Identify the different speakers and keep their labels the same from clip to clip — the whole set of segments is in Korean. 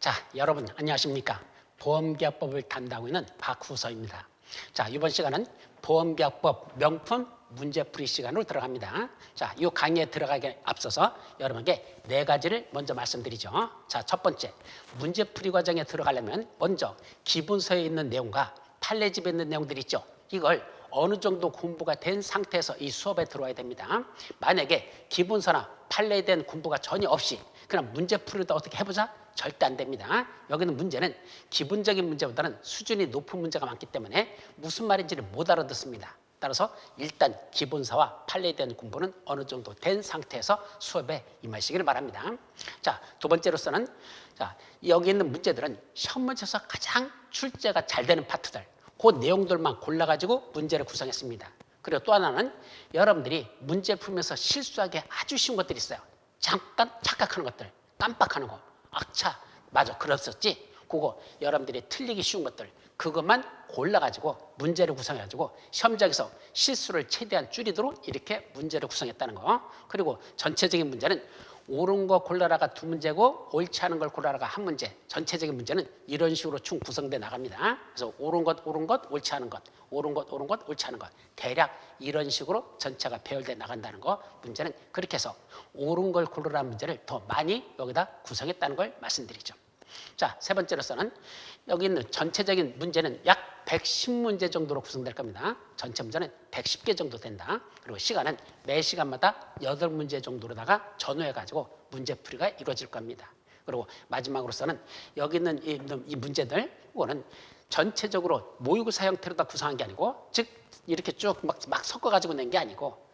Speaker 1: 자, 여러분 안녕하십니까? 보험계약법을 담당하고 있는 박후서입니다. 자, 이번 시간은 보험계약법 명품 문제풀이 시간으로 들어갑니다. 자, 이 강의에 들어가기 앞서서 여러분께 네 가지를 먼저 말씀드리죠. 자, 첫 번째, 문제풀이 과정에 들어가려면 먼저 기본서에 있는 내용과 판례집에 있는 내용들이 있죠. 이걸 어느 정도 공부가 된 상태에서 이 수업에 들어와야 됩니다. 만약에 기본서나 판례에 대한 공부가 전혀 없이 그냥 문제풀이도 어떻게 해보자? 절대 안 됩니다. 여기는 문제는 기본적인 문제보다는 수준이 높은 문제가 많기 때문에 무슨 말인지를 못 알아듣습니다. 따라서 일단 기본서와 판례에 대한 공부는 어느 정도 된 상태에서 수업에 임하시기를 바랍니다. 자, 두 번째로서는 여기 있는 문제들은 시험 문제에서 가장 출제가 잘 되는 파트들, 그 내용들만 골라가지고 문제를 구성했습니다. 그리고 또 하나는 여러분들이 문제 풀면서 실수하기 아주 쉬운 것들이 있어요. 잠깐 착각하는 것들, 깜빡하는 거. 아차, 맞아, 그랬었지. 그거 여러분들이 틀리기 쉬운 것들, 그것만 골라가지고 문제를 구성해가지고 시험장에서 실수를 최대한 줄이도록 이렇게 문제를 구성했다는 거. 그리고 전체적인 문제는 옳은 거 골라라가 두 문제고 옳지 않은 걸 골라라가 한 문제. 전체적인 문제는 이런 식으로 총 구성돼 나갑니다. 그래서 옳은 것, 옳지 않은 것, 옳은 것, 옳지 않은 것. 대략 이런 식으로 전체가 배열돼 나간다는 거. 문제는 그렇게 해서 옳은 걸 고르라는 문제를 더 많이 여기다 구성했다는 걸 말씀드리죠. 자, 세 번째로서는 여기 있는 전체적인 문제는 약 110문제 정도로 구성될 겁니다. 전체 문제는 110개 정도 된다. 그리고 시간은 매 시간마다 8문제 정도로다가 전후해가지고 문제풀이가 이루어질 겁니다. 그리고 마지막으로서는 여기 있는 이 문제들, 이거는 전체적으로 모의고사 형태로 다 구성한 게 아니고, 즉 이렇게 쭉 막 섞어가지고 낸 게 아니고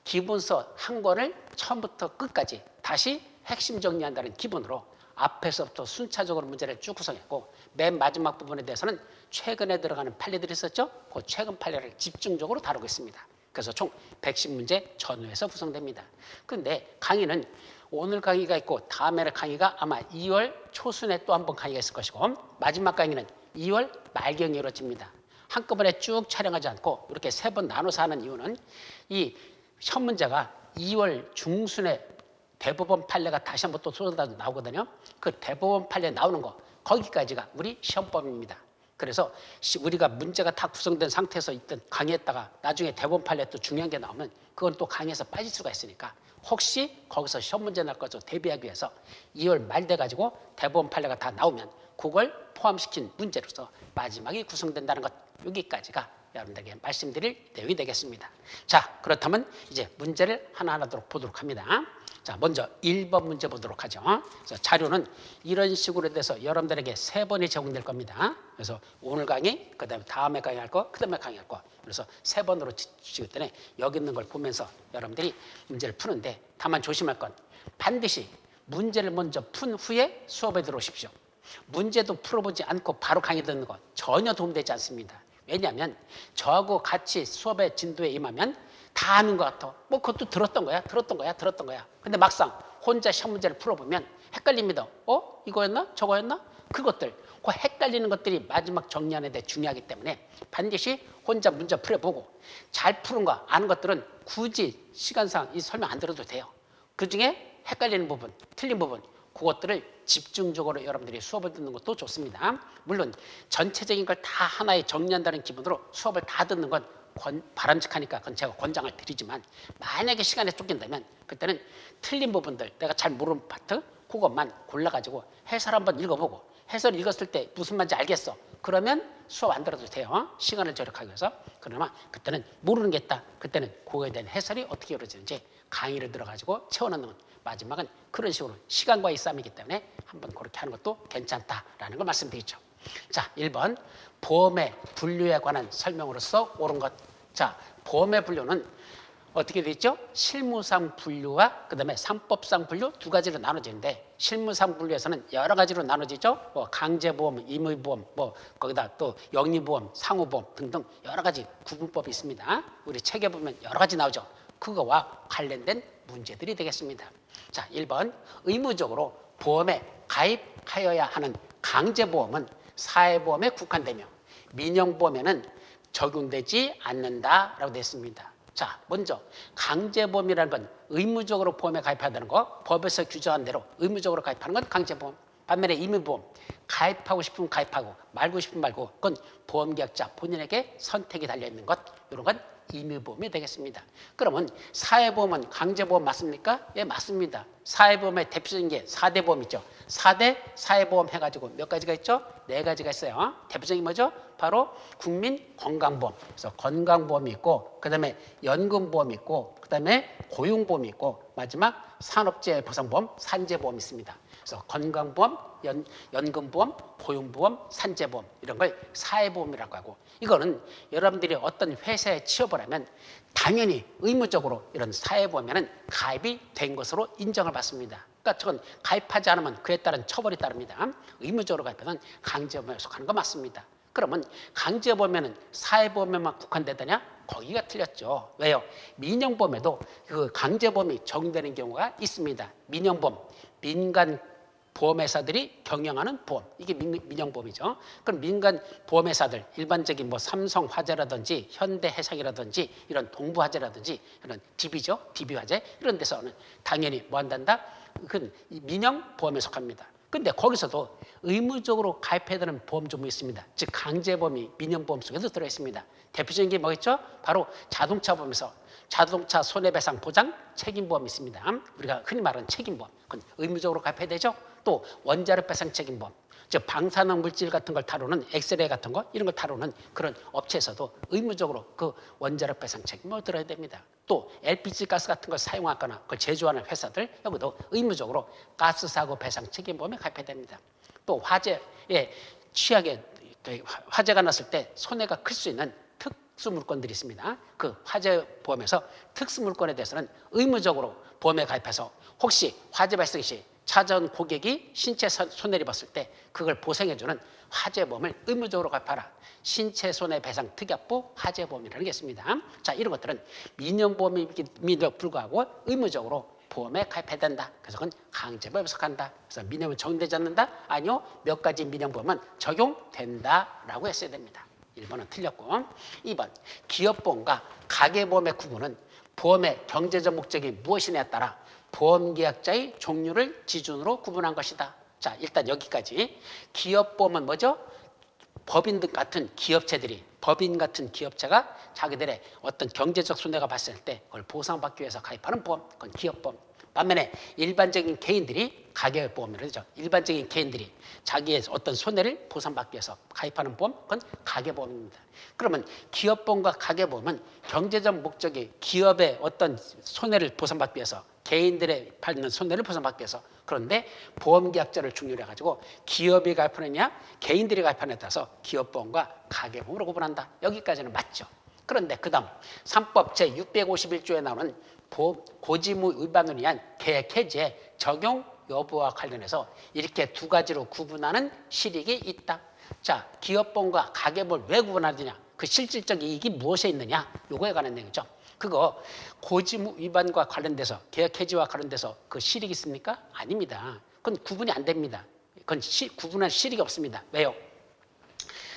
Speaker 1: 기본서 한 권을 처음부터 끝까지 다시 핵심 정리한다는 기본으로 앞에서부터 순차적으로 문제를 쭉 구성했고, 맨 마지막 부분에 대해서는 최근에 들어가는 판례들이 있었죠. 그 최근 판례를 집중적으로 다루고 있습니다. 그래서 총 110문제 전후해서 구성됩니다. 그런데 강의는 오늘 강의가 있고 다음에는 강의가 아마 2월 초순에 또 한 번 강의가 있을 것이고, 마지막 강의는 2월 말경에 이루어집니다. 한꺼번에 쭉 촬영하지 않고 이렇게 세 번 나눠서 하는 이유는 이 시험 문제가 2월 중순에 대법원 판례가 다시 한번 또 쏟아져 나오거든요. 그 대법원 판례 나오는 거, 거기까지가 우리 시험법입니다. 그래서 우리가 문제가 다 구성된 상태에서 있던 강의했다가 나중에 대법원 판례 또 중요한 게 나오면 그건 또 강의에서 빠질 수가 있으니까 혹시 거기서 시험 문제 날 것을 대비하기 위해서 2월 말 돼가지고 대법원 판례가 다 나오면 그걸 포함시킨 문제로서 마지막에 구성된다는 것, 여기까지가 여러분들에게 말씀드릴 내용이 되겠습니다. 자, 그렇다면 이제 문제를 하나하나 보도록 합니다. 자, 먼저 1번 문제 보도록 하죠. 그래서 자료는 이런 식으로 돼서 여러분들에게 3번이 제공될 겁니다. 그래서 오늘 강의, 그다음에 다음에 강의할 거, 그다음에 강의할 거. 그래서 3번으로 주시기 때문에 여기 있는 걸 보면서 여러분들이 문제를 푸는데, 다만 조심할 건 반드시 문제를 먼저 푼 후에 수업에 들어오십시오. 문제도 풀어보지 않고 바로 강의 듣는 건 전혀 도움되지 않습니다. 왜냐하면 저하고 같이 수업의 진도에 임하면 다 아는 것 같아. 뭐 그것도 들었던 거야. 근데 막상 혼자 시험 문제를 풀어보면 헷갈립니다. 이거였나? 저거였나? 그것들, 그 헷갈리는 것들이 마지막 정리하는 데 중요하기 때문에 반드시 혼자 문제 풀어보고 잘 푸는 거, 아는 것들은 굳이 시간상 이 설명 안 들어도 돼요. 그중에 헷갈리는 부분, 틀린 부분, 그것들을 집중적으로 여러분들이 수업을 듣는 것도 좋습니다. 물론 전체적인 걸 다 하나에 정리한다는 기분으로 수업을 다 듣는 건 바람직하니까 그건 제가 권장을 드리지만, 만약에 시간에 쫓긴다면 그때는 틀린 부분들, 내가 잘 모르는 파트, 그것만 골라가지고 해설 한번 읽어보고, 해설 읽었을 때 무슨 말인지 알겠어. 그러면 수업 안 들어도 돼요. 시간을 절약하기 위해서. 그러나 그때는 모르는 게 있다. 그때는 그거에 대한 해설이 어떻게 이루어지는지 강의를 들어가지고 채워넣는, 마지막은 그런 식으로 시간과의 싸움이기 때문에 한번 그렇게 하는 것도 괜찮다라는 걸 말씀드리죠. 자, 1번 보험의 분류에 관한 설명으로서 옳은 것. 자, 보험의 분류는 어떻게 되어 있죠? 실무상 분류와 그다음에 상법상 분류 두 가지로 나눠지는데, 실무상 분류에서는 여러 가지로 나눠지죠. 뭐 강제보험, 임의보험, 뭐 거기다 또 영리보험, 상호보험 등등 여러 가지 구분법이 있습니다. 우리 책에 보면 여러 가지 나오죠. 그거와 관련된 문제들이 되겠습니다. 자, 1번 의무적으로 보험에 가입하여야 하는 강제보험은 사회보험에 국한되며 민영보험에는 적용되지 않는다라고 되어 있습니다. 자, 먼저 강제보험이라는 건 의무적으로 보험에 가입해야 되는 거, 법에서 규정한 대로 의무적으로 가입하는 건 강제보험. 반면에 임의보험 가입하고 싶으면 가입하고 말고 싶으면 말고 그건 보험계약자 본인에게 선택이 달려있는 것 이런 건 임의보험이 되겠습니다. 그러면 사회보험은 강제보험 맞습니까? 예, 맞습니다. 사회보험의 대표적인 게 4대 보험 있죠. 4대 사회보험 해가지고 몇 가지가 있죠? 4가지가 있어요. 대표적인 뭐죠? 바로 국민건강보험. 그래서 건강보험이 있고 그 다음에 연금보험이 있고 그 다음에 고용보험이 있고 마지막 산업재해보상보험, 산재보험이 있습니다. 그래서 건강보험, 연금보험, 고용보험, 산재보험 이런 걸 사회보험이라고 하고 이거는 여러분들이 어떤 회사에 취업을 하면 당연히 의무적으로 이런 사회보험에는 가입이 된 것으로 인정을 받습니다. 그러니까 저건 가입하지 않으면 그에 따른 처벌이 따릅니다. 의무적으로 가입하면 강제보험에 속하는 거 맞습니다. 그러면 강제보험에는 사회보험에만 국한되더냐? 거기가 틀렸죠. 왜요? 민영보험에도 그 강제보험이 적용되는 경우가 있습니다. 민영보험, 민간 보험회사들이 경영하는 보험, 이게 민영보험이죠. 그럼 민간 보험회사들, 일반적인 뭐 삼성화재라든지 현대해상이라든지 이런 동부화재라든지 이런 DB죠, DB화재 이런 데서는 당연히 뭐 한단다? 그건 민영보험에 속합니다. 근데 거기서도 의무적으로 가입해야 되는 보험 종목이 있습니다. 즉 강제보험이 민영보험 속에도 들어있습니다. 대표적인 게 뭐겠죠? 바로 자동차보험에서 자동차 손해배상 보장 책임보험이 있습니다. 우리가 흔히 말하는 책임보험, 그건 의무적으로 가입해야 되죠. 또 원자력 배상 책임보험, 즉 방사능 물질 같은 걸 다루는 엑스레이 같은 거 이런 걸 다루는 그런 업체에서도 의무적으로 그 원자력 배상 책임을 들어야 됩니다. 또 LPG 가스 같은 걸 사용하거나 그걸 제조하는 회사들 여기도 의무적으로 가스 사고 배상 책임보험에 가입해야 됩니다. 또 화재에 취약에 화재가 났을 때 손해가 클 수 있는 특수 물건들이 있습니다. 그 화재 보험에서 특수 물건에 대해서는 의무적으로 보험에 가입해서 혹시 화재 발생 시 찾아온 고객이 신체 손해를 입었을 때 그걸 보상해주는 화재보험을 의무적으로 가입하라. 신체 손해배상 특약보 화재보험이라는 게 있습니다. 자, 이런 것들은 민영보험임에도 불구하고 의무적으로 보험에 가입해야 된다. 그래서 그건 강제보험에 속한다. 그래서 민영은 적용되지 않는다? 아니요. 몇 가지 민영보험은 적용된다라고 했어야 됩니다. 1번은 틀렸고 2번 기업보험과 가계보험의 구분은 보험의 경제적 목적이 무엇이냐에 따라 보험계약자의 종류를 기준으로 구분한 것이다. 자, 일단 여기까지. 기업보험은 뭐죠? 법인 등 같은 기업체들이 법인 같은 기업체가 자기들의 어떤 경제적 손해가 발생할 때 그걸 보상받기 위해서 가입하는 보험, 그건 기업보험. 반면에 일반적인 개인들이 가계보험이라고 하죠. 일반적인 개인들이 자기의 어떤 손해를 보상받기 위해서 가입하는 보험, 그건 가계보험입니다. 그러면 기업보험과 가계보험은 경제적 목적이 기업의 어떤 손해를 보상받기 위해서 개인들의 받는 손해를 보상받기 위해서 그런데 보험계약자를 중요로 해가지고 기업이 가입하느냐 개인들이 가입하느냐에 따라서 기업보험과 가계보험으로 구분한다. 여기까지는 맞죠. 그런데 그 다음 3법 제651조에 나오는 고지무 위반으로 인한 계약 해지의 적용 여부와 관련해서 이렇게 두 가지로 구분하는 실익이 있다. 자, 기업보험과 가계보험을 왜 구분하느냐? 그 실질적 이익이 무엇에 있느냐? 요거에 관한 내용이죠. 그거 고지무 위반과 관련돼서 계약 해지와 관련돼서 그 실익이 있습니까? 아닙니다. 그건 구분이 안 됩니다. 그건 구분할 실익이 없습니다. 왜요?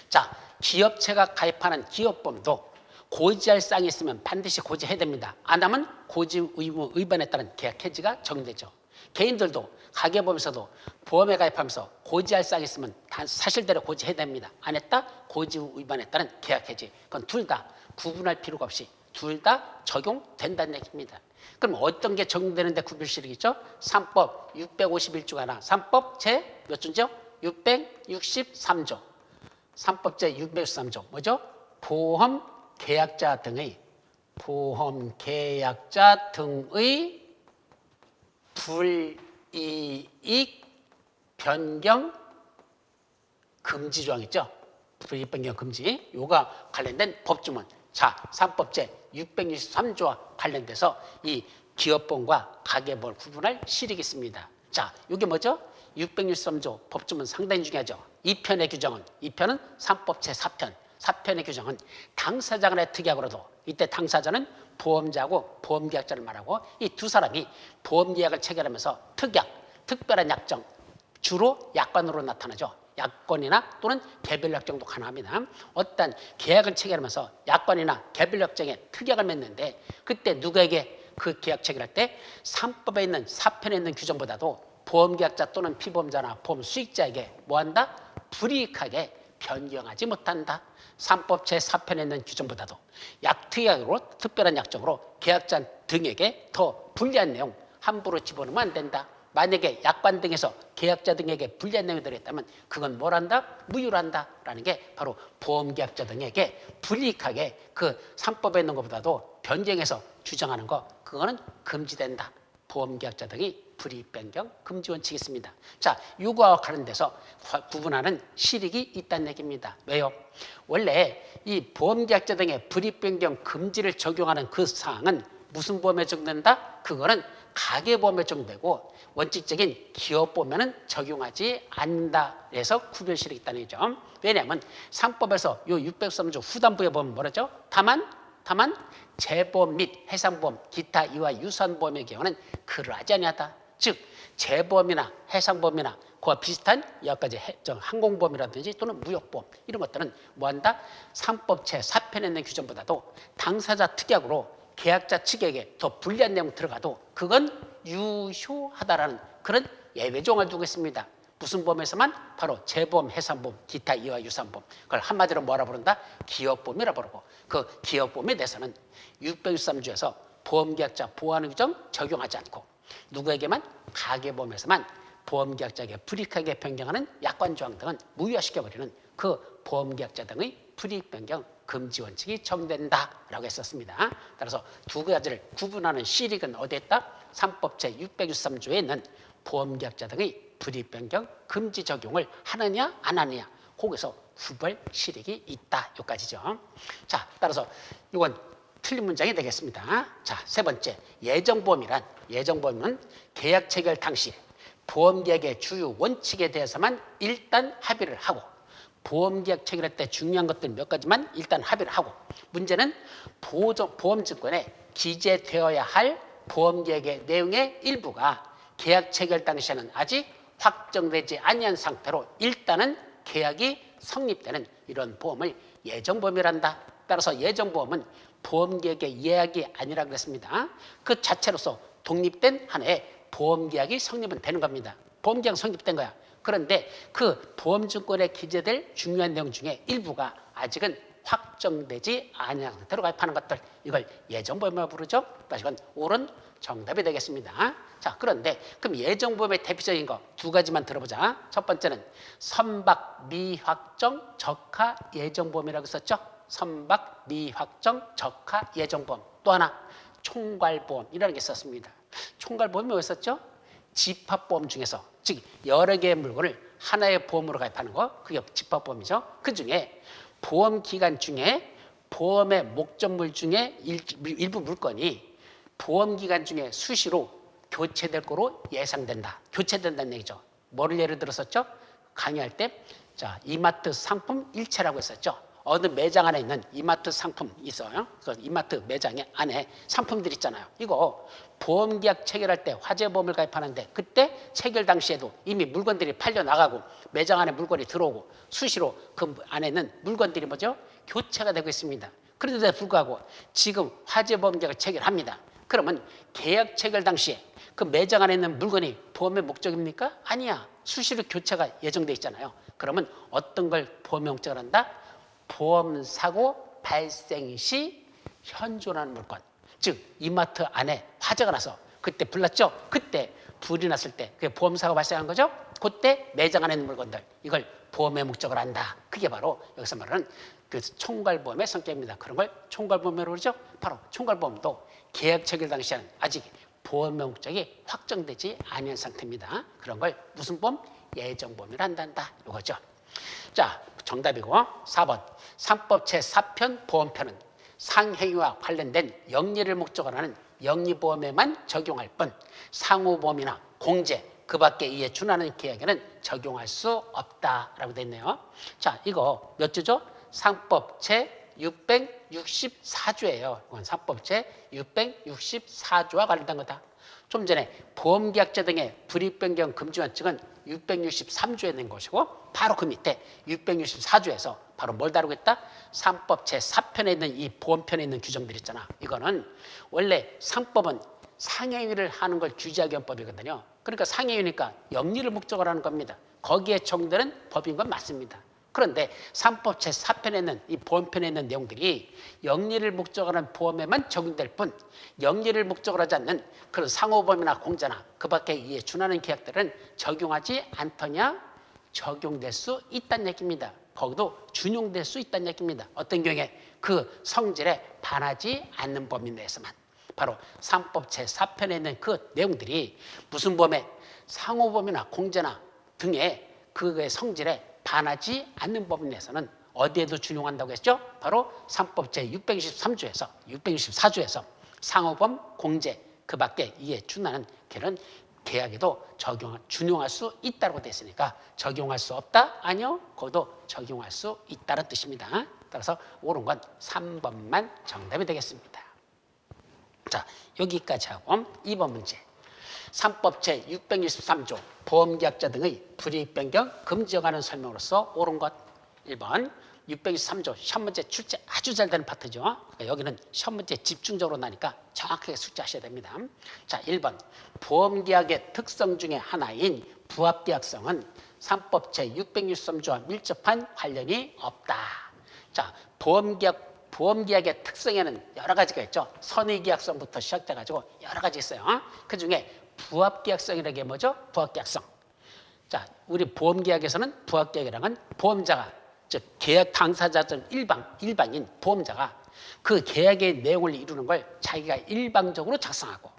Speaker 1: 자, 기업체가 가입하는 기업보험도 고지할 사항이 있으면 반드시 고지해야 됩니다. 안 하면 고지 의무 위반에 따른 계약 해지가 적용되죠. 개인들도 가계보험에서도 보험에 가입하면서 고지할 사항이 있으면 사실대로 고지해야 됩니다. 안 했다? 고지 위반에 따른 계약 해지. 그건 둘 다 구분할 필요가 없이 둘 다 적용된다는 얘기입니다. 그럼 어떤 게 적용되는데 구별실익이죠? 3법 651조가 하나 3법 제 몇 조죠? 663조 3법 제 663조 뭐죠? 보험계약자 등의 불이익 변경 금지 조항 있죠? 불이익 변경 금지 요가 관련된 법조문. 자, 3법제 663조와 관련돼서 이 기업보험과 가계보험을 구분할 실익이 있습니다. 자, 이게 뭐죠? 663조 법조문 상당히 중요하죠. 2편의 규정은 2편은 3법제 4편 4편의 규정은 당사자 간의 특약으로도 이때 당사자는 보험자하고 보험계약자를 말하고 이 두 사람이 보험계약을 체결하면서 특약, 특별한 약정 주로 약관으로 나타나죠. 약관이나 또는 개별약정도 가능합니다. 어떤 계약을 체결하면서 약관이나 개별약정에 특약을 맺는데 그때 누구에게 그 계약 체결할 때 3법에 있는 4편에 있는 규정보다도 보험계약자 또는 피보험자나 보험 수익자에게 뭐한다? 불이익하게 변경하지 못한다. 3법 제4편에 있는 규정보다도 약특약으로 특별한 약정으로 계약자 등에게 더 불리한 내용 함부로 집어넣으면 안 된다. 만약에 약관 등에서 계약자 등에게 불리한 내용이 들어있다면 그건 뭘 한다? 무효로 한다라는 게 바로 보험계약자 등에게 불이익하게 그 3법에 있는 것보다도 변경해서 규정하는 거 그거는 금지된다. 보험계약자 등이 불이익 변경 금지 원칙이 있습니다. 자, 이거와 관련돼서 구분하는 실익이 있다는 얘기입니다. 왜요? 원래 이 보험계약자 등의 불이익 변경 금지를 적용하는 그 사항은 무슨 보험에 적용된다? 그거는 가계보험에 적용되고 원칙적인 기업보험에는 적용하지 않는다. 그래서 구별실이 있다는 얘기죠. 왜냐하면 상법에서 요 603조 후반부에 보면 뭐라죠? 다만 재보험 및 해상보험, 기타 이와 유사한 보험의 경우는 그러하지 아니하다. 즉 재보험이나 해상보험이나 그와 비슷한 여기까지 항공보험이라든지 또는 무역보험 이런 것들은 뭐한다? 상법 제4편에 있는 규정보다도 당사자 특약으로 계약자 측에게 더 불리한 내용 들어가도 그건 유효하다라는 그런 예외 조항을 두고 있습니다. 무슨 보험에서만? 바로 재보험, 해상보험, 기타 이와 유사한 보험. 그걸 한마디로 뭐라 부른다? 기업보험이라 부르고 그 기업보험에 대해서는 663조에서 보험계약자 보호하는 규정 적용하지 않고 누구에게만? 가계보험에서만 보험계약자에게 불이익하게 변경하는 약관 조항 등은 무효화시켜버리는 그 보험계약자 등의 불이익 변경 금지 원칙이 적용된다라고 했었습니다. 따라서 두 가지를 구분하는 실익은 어디에 있다? 3법 제663조에 있는 보험계약자 등의 불이익 변경 금지 적용을 하느냐 안 하느냐 거기서 구별 실익이 있다. 여기까지죠. 자, 따라서 이건 틀린 문장이 되겠습니다. 자, 세 번째 예정보험은 계약 체결 당시 보험계약의 주요 원칙에 대해서만 일단 합의를 하고 보험계약 체결할 때 중요한 것들 몇 가지만 일단 합의를 하고 문제는 보험증권에 기재되어야 할 보험계약의 내용의 일부가 계약 체결 당시에는 아직 확정되지 아니한 상태로 일단은 계약이 성립되는 이런 보험을 예정보험이란다. 따라서 예정보험은 보험계약의 예약이 아니라 그랬습니다. 그 자체로서 독립된 하나의 보험계약이 성립은 되는 겁니다. 보험계약 성립된 거야. 그런데 그 보험증권에 기재될 중요한 내용 중에 일부가 아직은 확정되지 아니한 상태로 가입하는 것들 이걸 예정보험이라고 부르죠. 이건 옳은 정답이 되겠습니다. 자, 그런데 그럼 예정보험의 대표적인 거 두 가지만 들어보자. 첫 번째는 선박 미확정 적하 예정보험이라고 썼죠. 선박 미확정 적하 예정보험. 또 하나 총괄보험이라는 게 있었습니다. 총괄보험이 왜 썼죠? 집합보험 중에서 즉 여러 개의 물건을 하나의 보험으로 가입하는 거 그게 집합보험이죠. 그중에 보험기간 중에 보험의 목적물 중에 일부 물건이 보험기간 중에 수시로 교체될 거로 예상된다. 교체된다는 얘기죠. 뭐를 예를 들었었죠? 강의할 때 자, 이마트 상품 일체라고 했었죠. 어느 매장 안에 있는 이마트 상품 있어요. 그 이마트 매장 안에 상품들 있잖아요. 이거 보험계약 체결할 때 화재보험을 가입하는데 그때 체결 당시에도 이미 물건들이 팔려나가고 매장 안에 물건이 들어오고 수시로 그 안에 있는 물건들이 뭐죠? 교체가 되고 있습니다. 그런데도 불구하고 지금 화재보험 계약을 체결합니다. 그러면 계약 체결 당시에 그 매장 안에 있는 물건이 보험의 목적입니까? 아니야. 수시로 교체가 예정돼 있잖아요. 그러면 어떤 걸 보험의 목적을 한다? 보험사고 발생 시 현존하는 물건. 즉 이마트 안에 화재가 나서 그때 불났죠? 그때 불이 났을 때 그게 보험사고 발생한 거죠? 그때 매장 안에 있는 물건들 이걸 보험의 목적을 한다. 그게 바로 여기서 말하는 그 총괄보험의 성격입니다. 그런 걸 총괄보험이라고 그러죠? 바로 총괄보험도 계약 체결 당시에는 아직 보험의 목적이 확정되지 않은 상태입니다. 그런 걸 무슨 보험? 예정보험이라 한다. 이거죠. 자, 정답이고 4번 3법 제4편 보험편은 상행위와 관련된 영리를 목적으로 하는 영리보험에만 적용할 뿐 상호보험이나 공제 그 밖에 이에 준하는 계약에는 적용할 수 없다라고 되어 있네요. 자, 이거 몇 조죠? 상법 제664조예요. 이건 상법 제664조와 관련된 거다. 좀 전에 보험계약자 등의 불이익변경 금지원칙은 663조에 있는 것이고 바로 그 밑에 664조에서 바로 뭘 다루고 있다? 3법 제4편에 있는 이 보험편에 있는 규정들 있잖아. 이거는 원래 상법은 상행위를 하는 걸 규제하기 위한 법이거든요. 그러니까 상해유니까 영리를 목적으로 하는 겁니다. 거기에 적용되는 법인 건 맞습니다. 그런데 3법 제4편에 있는 이 보험편에 있는 내용들이 영리를 목적으로 하는 보험에만 적용될 뿐 영리를 목적으로 하지 않는 그런 상호보험이나 공제나 그 밖에 이에 준하는 계약들은 적용하지 않더냐 적용될 수 있다는 얘기입니다. 거기도 준용될 수 있다는 얘기입니다. 어떤 경우에 그 성질에 반하지 않는 범위 내에서만. 바로 3법 제4편에 있는 그 내용들이 무슨 보험에 상호보험이나 공제나 등의 그의 성질에 반하지 않는 범위 내에서는 어디에도 준용한다고 했죠? 바로 3법 제623조에서 624조에서 상호보험, 공제 그 밖에 이에 준하는 그런 계약에도 준용할 수 있다고 됐으니까 적용할 수 없다? 아니요. 그것도 적용할 수 있다는 뜻입니다. 따라서 옳은 건 3번만 정답이 되겠습니다. 자, 여기까지 하고 2번 문제. 3법 제623조 보험계약자 등의 불이익 변경 금지에 관한 설명으로서 옳은 것 1번 623조 시험 문제 출제 아주 잘 되는 파트죠. 그러니까 여기는 시험 문제 집중적으로 나니까 정확하게 숙지하셔야 됩니다. 자, 1번 보험계약의 특성 중에 하나인 부합계약성은 3법 제663조와 밀접한 관련이 없다. 자, 보험계약의 특성에는 여러 가지가 있죠. 선의계약성부터 시작돼가지고 여러 가지 있어요. 그중에 부합계약성이라는 게 뭐죠? 부합계약성. 자, 우리 보험계약에서는 부합계약이라는 건 보험자가 즉 계약 당사자 중 일방인 보험자가 그 계약의 내용을 이루는 걸 자기가 일방적으로 작성하고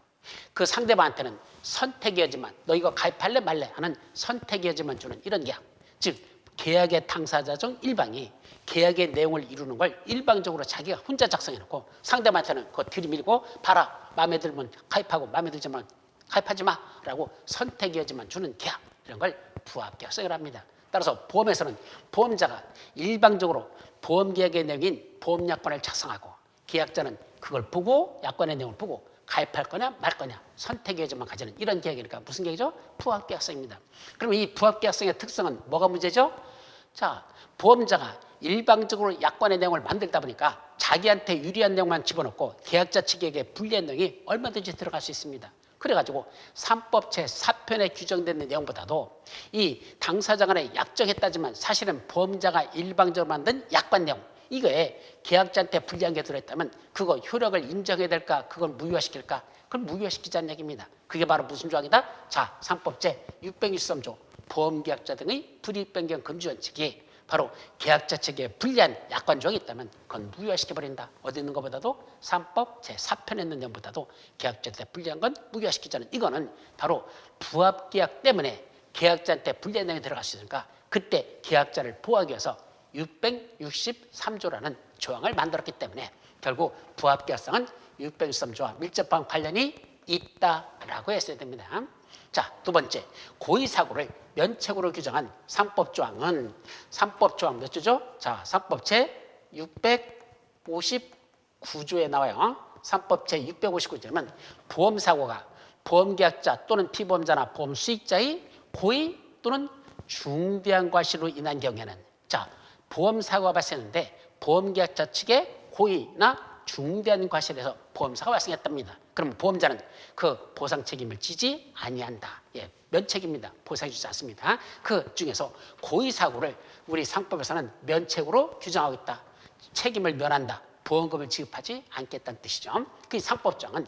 Speaker 1: 그 상대방한테는 선택의 여지만 너 이거 가입할래 말래 하는 선택의 여지만 주는 이런 계약. 즉 계약의 당사자 중 일방이 계약의 내용을 이루는 걸 일방적으로 자기가 혼자 작성해놓고 상대방한테는 그거 들이밀고 봐라 마음에 들면 가입하고 마음에 들지 만 가입하지 마라고 선택의 여지만 주는 계약 이런 걸 부합계약성이라고 합니다. 따라서 보험에서는 보험자가 일방적으로 보험계약의 내용인 보험약관을 작성하고 계약자는 그걸 보고 약관의 내용을 보고 가입할 거냐 말 거냐 선택의 여지만 가지는 이런 계약이니까 무슨 계약이죠? 부합계약성입니다. 그럼 이 부합계약성의 특성은 뭐가 문제죠? 자, 보험자가 일방적으로 약관의 내용을 만들다 보니까 자기한테 유리한 내용만 집어넣고 계약자 측에게 불리한 내용이 얼마든지 들어갈 수 있습니다. 그래가지고 3법 제4편에 규정된 내용보다도 이 당사자 간에 약정했다지만 사실은 보험자가 일방적으로 만든 약관 내용 이거에 계약자한테 불리한 게 들어있다면 그거 효력을 인정해야 될까 그걸 무효화시킬까 그걸 무효화시키자는 얘기입니다. 그게 바로 무슨 조항이다? 자, 3법 제623조 보험계약자 등의 불이익 변경 금지 원칙이 바로 계약자 측에 불리한 약관 조항이 있다면 그건 무효화시켜버린다. 어디 있는 것보다도 3법 제4편에 있는 내용보다도 계약자한테 불리한 건 무효화시키자는 이거는 바로 부합계약 때문에 계약자한테 불리한 내용이 들어갈 수 있으니까 그때 계약자를 보호하기 위해서 663조라는 조항을 만들었기 때문에 결국 부합계약성은 663조와 밀접한 관련이 있다라고 했어야 됩니다. 자, 두 번째, 고의사고를 면책으로 규정한 3법 조항은 3법 조항 몇 조죠? 자, 3법 제 659조에 나와요. 3법 제 659조는 보험사고가 보험계약자 또는 피보험자나 보험수익자의 고의 또는 중대한 과실로 인한 경우에는 자, 보험사고가 발생했는데 보험계약자 측의 고의나 중대한 과실에서 보험사고가 발생했답니다. 그럼 보험자는 그 보상 책임을 지지 아니한다. 예, 면책입니다. 보상해 주지 않습니다. 그 중에서 고의사고를 우리 상법에서는 면책으로 규정하고 있다. 책임을 면한다. 보험금을 지급하지 않겠다는 뜻이죠. 그 상법정은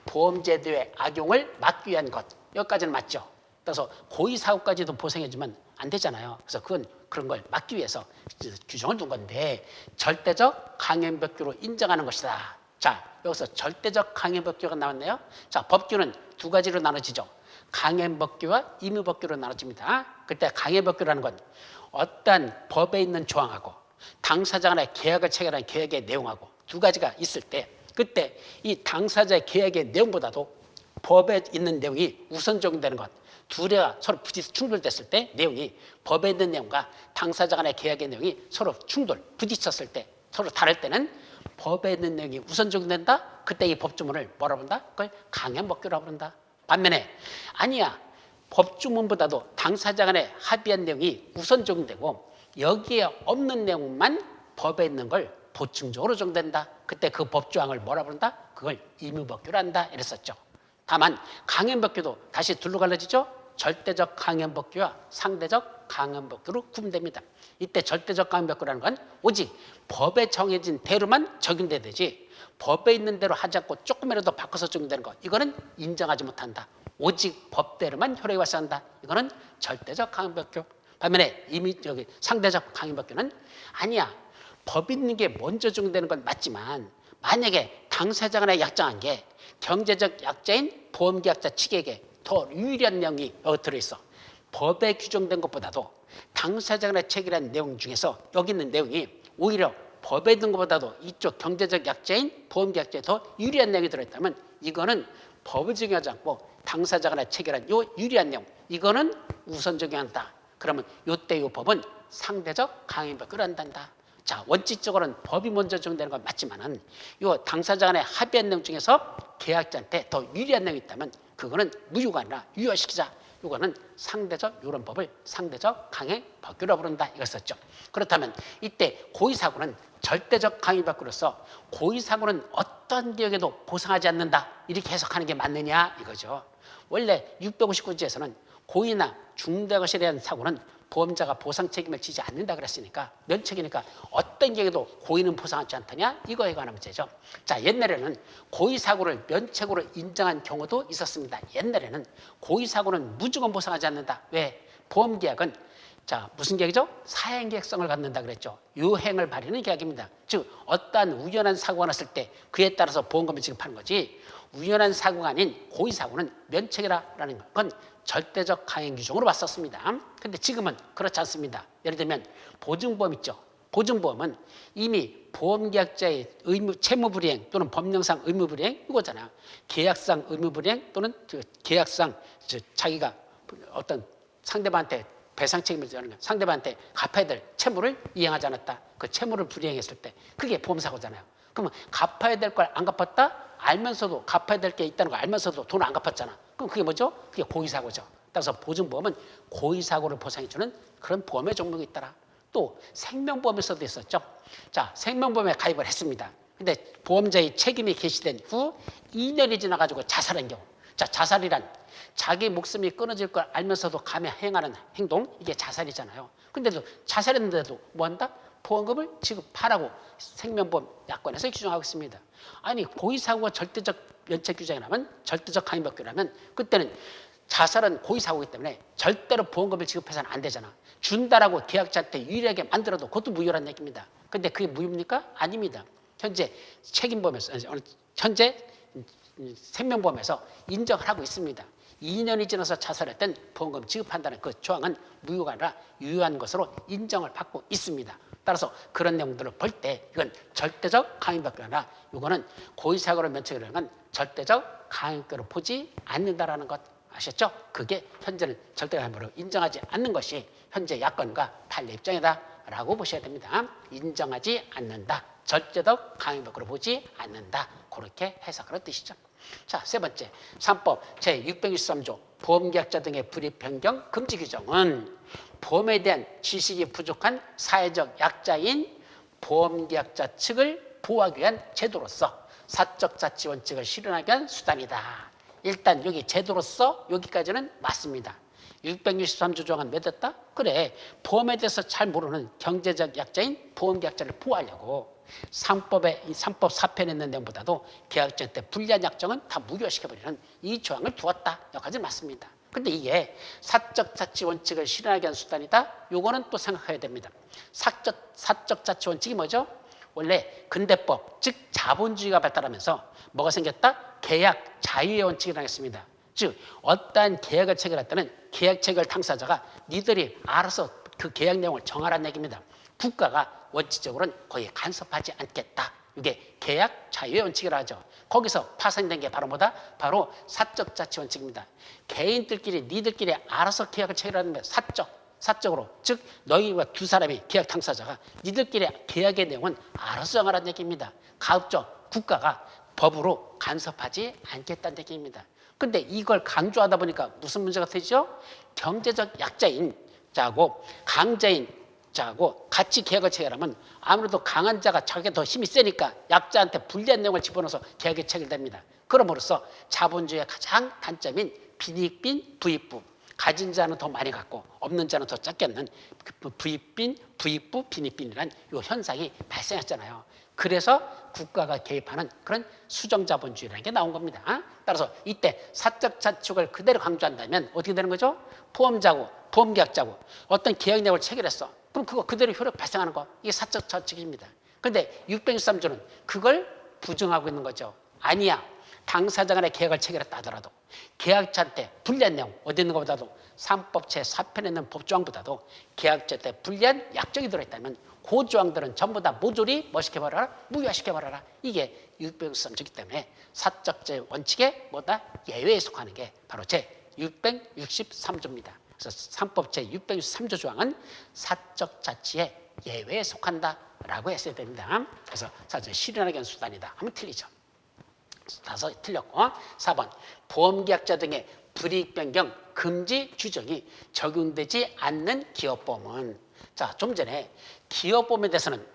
Speaker 1: 보험제도의 악용을 막기 위한 것. 여기까지는 맞죠. 그래서 고의사고까지도 보상해주면 안 되잖아요. 그래서 그건 그런 걸 막기 위해서 규정을 둔 건데 절대적 강행법규로 인정하는 것이다. 자, 여기서 절대적 강행법규가 나왔네요. 자, 법규는 두 가지로 나눠지죠. 강행법규와 임의법규로 나눠집니다. 그때 강행법규라는 건 어떠한 법에 있는 조항하고 당사자 간의 계약을 체결한 계약의 내용하고 두 가지가 있을 때 그때 이 당사자의 계약의 내용보다도 법에 있는 내용이 우선 적용되는 것. 둘이가 서로 충돌됐을 때 내용이 법에 있는 내용과 당사자 간의 계약의 내용이 서로 부딪혔을 때 서로 다를 때는 법에 있는 내용이 우선 적용된다. 그때 이 법조문을 뭐라 부른다? 그걸 강행법규라고 부른다. 반면에 아니야. 법조문보다도 당사자 간의 합의한 내용이 우선 적용되고 여기에 없는 내용만 법에 있는 걸 보충적으로 적용된다. 그때 그 법조항을 뭐라 부른다? 그걸 임의법규로 한다. 이랬었죠. 다만 강행법규도 다시 둘로 갈라지죠. 절대적 강행법규와 상대적 강행법규로 구분됩니다. 이때 절대적 강행법규라는 건 오직 법에 정해진 대로만 적용돼야 되지, 법에 있는 대로 하지 않고 조금이라도 바꿔서 적용되는 것, 이거는 인정하지 못한다. 오직 법대로만 효력이 발생한다. 이거는 절대적 강행법규. 반면에 이미 여기 상대적 강행법규는 아니야, 법 있는 게 먼저 적용되는 건 맞지만 만약에 당사자 간에 약정한 게 경제적 약자인 보험계약자 측에게 더 유리한 내용이 여기 들어있어. 법에 규정된 것보다도 당사자 간에 체결한 내용 중에서 여기 있는 내용이 오히려 법에 있는 것보다도 이쪽 경제적 약자인 보험계약자에 더 유리한 내용이 들어있다면 이거는 법을 적용하지 않고 당사자 간에 체결한 요 유리한 내용, 이거는 우선 적용한다. 그러면 요때 요 법은 상대적 강행법규를 한단다. 자, 원칙적으로는 법이 먼저 적용되는 건 맞지만은 요 당사자 간에 합의한 내용 중에서 계약자한테 더 유리한 내용이 있다면 그거는 무효가 아니라 유효시키자. 이거는 상대적, 이런 법을 상대적 강행법규라고 부른다. 이랬었죠. 그렇다면 이때 고의사고는 절대적 강행법규로서 고의사고는 어떤 기억에도 보상하지 않는다. 이렇게 해석하는 게 맞느냐 이거죠. 원래 659조에서는 고의나 중대것에 대한 사고는 보험자가 보상 책임을 지지 않는다 그랬으니까 면책이니까 어떤 경우에도 고의는 보상하지 않더냐, 이거에 관한 문제죠. 자, 옛날에는 고의 사고를 면책으로 인정한 경우도 있었습니다. 옛날에는 고의 사고는 무조건 보상하지 않는다. 왜? 보험계약은 자, 무슨 계약이죠? 사행계약성을 갖는다 그랬죠. 유행을 발휘하는 계약입니다. 즉 어떠한 우연한 사고가 났을 때 그에 따라서 보험금을 지급하는 거지, 우연한 사고가 아닌 고의 사고는 면책이라는 건 절대적 강행 규정으로 봤었습니다. 근데 지금은 그렇지 않습니다. 예를 들면 보증보험 있죠. 보증보험은 이미 보험계약자의 의무, 채무불이행 또는 법령상 의무불이행 이거잖아요. 계약상 의무불이행 또는 계약상 자기가 어떤 상대방한테 배상 책임을 지는 거, 상대방한테 갚아야 될 채무를 이행하지 않았다. 그 채무를 불이행했을 때 그게 보험사고잖아요. 그러면 갚아야 될 걸 안 갚았다? 알면서도 갚아야 될 게 있다는 걸 알면서도 돈을 안 갚았잖아. 그럼 그게 뭐죠? 그게 고의사고죠. 따라서 보증보험은 고의사고를 보상해주는 그런 보험의 종목이 있더라. 또 생명보험에서도 있었죠. 자, 생명보험에 가입을 했습니다. 근데 보험자의 책임이 개시된 후 2년이 지나가지고 자살한 경우. 자, 자살이란 자기 목숨이 끊어질 걸 알면서도 감히 행하는 행동, 이게 자살이잖아요. 근데도 자살했는데도 뭐 한다? 보험금을 지급하라고 생명보험 약관에서 규정하고 있습니다. 아니, 고의사고가 절대적 면책 규정이라면, 절대적 강행법규라면 그때는 자살은 고의사고이기 때문에 절대로 보험금을 지급해서는 안 되잖아. 준다라고 계약자한테 유리하게 만들어도 그것도 무효란 얘기입니다. 근데 그게 무효입니까? 아닙니다. 현재 책임보험에서, 현재 생명보험에서 인정을 하고 있습니다. 2년이 지나서 자살했던 보험금 지급한다는 그 조항은 무효가 아니라 유효한 것으로 인정을 받고 있습니다. 따라서 그런 내용들을 볼 때 이건 절대적 강행법규가 아니라 이거는 고의사고를 면책이라는 건 절대적 강행법규로 보지 않는다라는 것 아셨죠? 그게 현재는 절대 강행법으로 인정하지 않는 것이 현재 야권과 판례 입장이다라고 보셔야 됩니다. 인정하지 않는다. 절대적 강행법규로 보지 않는다. 그렇게 해석하는 뜻이죠. 자, 세 번째 3법 제663조 보험계약자 등의 불이익 변경 금지 규정은 보험에 대한 지식이 부족한 사회적 약자인 보험계약자 측을 보호하기 위한 제도로서 사적 자치 원칙을 실현하기 위한 수단이다. 일단 여기 제도로서 여기까지는 맞습니다. 663조 조항은 왜 됐다? 그래, 보험에 대해서 잘 모르는 경제적 약자인 보험계약자를 보호하려고 3법에 이 3법 4편에 있는 내용보다도 계약자한테 불리한 약정은 다 무효시켜버리는 이 조항을 두었다. 여기까지 맞습니다. 근데 이게 사적 자치 원칙을 실현하기 위한 수단이다. 요거는 또 생각해야 됩니다. 사적 자치 원칙이 뭐죠? 원래 근대법, 즉 자본주의가 발달하면서 뭐가 생겼다? 계약 자유의 원칙이라고 했습니다. 즉 어떠한 계약을 체결할 때는 계약 체결 당사자가 니들이 알아서 그 계약 내용을 정하라는 얘기입니다. 국가가 원칙적으로는 거기에 간섭하지 않겠다. 이게 계약 자유의 원칙이라 하죠. 거기서 파생된 게 바로 뭐다? 바로 사적 자치 원칙입니다. 개인들끼리 니들끼리 알아서 계약을 체결하는 게 사적으로, 즉 너희와 두 사람이 계약 당사자가 니들끼리 계약의 내용은 알아서 정하라는 얘기입니다. 가급적 국가가 법으로 간섭하지 않겠다는 얘기입니다. 근데 이걸 강조하다 보니까 무슨 문제가 되죠? 경제적 약자인 자하고 강자인 자하고 같이 계약을 체결하면 아무래도 강한 자가 자기가 더 힘이 세니까 약자한테 불리한 내용을 집어넣어서 계약이 체결됩니다. 그럼으로써 자본주의의 가장 단점인 빈익빈 부익부, 가진 자는 더 많이 갖고 없는 자는 더 적게 얻는 부익빈, 부익부, 빈익빈이라는 이 현상이 발생했잖아요. 그래서 국가가 개입하는 그런 수정자본주의라는 게 나온 겁니다. 따라서 이때 사적 자축을 그대로 강조한다면 어떻게 되는 거죠? 보험자고 보험계약자고 어떤 계약력을 체결했어. 그럼 그거 그대로 효력 발생하는 거, 이게 사적 자축입니다. 그런데 663조는 그걸 부정하고 있는 거죠. 아니야. 당사자 간의 계약을 체결했다 하더라도 계약자한테 불리한 내용, 어디 있는 것보다도 3법 제4편에 있는 법조항보다도 계약자한테 불리한 약정이 들어있다면 그 조항들은 전부 다 모조리 멋있게버려라, 무효화시켜버려라. 이게 663조이기 때문에 사적제 원칙에 뭐다? 예외에 속하는 게 바로 제663조입니다. 그래서 3법 제663조 조항은 사적 자치에 예외에 속한다라고 했어야 됩니다. 그래서 사실 실현하기 위한 수단이다 하면 틀리죠. 다섯 틀렸고 4번 보험계약자 등의 불이익 변경 금지 규정이 적용되지 않는 기업보험은, 자, 좀 전에 기업보험에 대해서는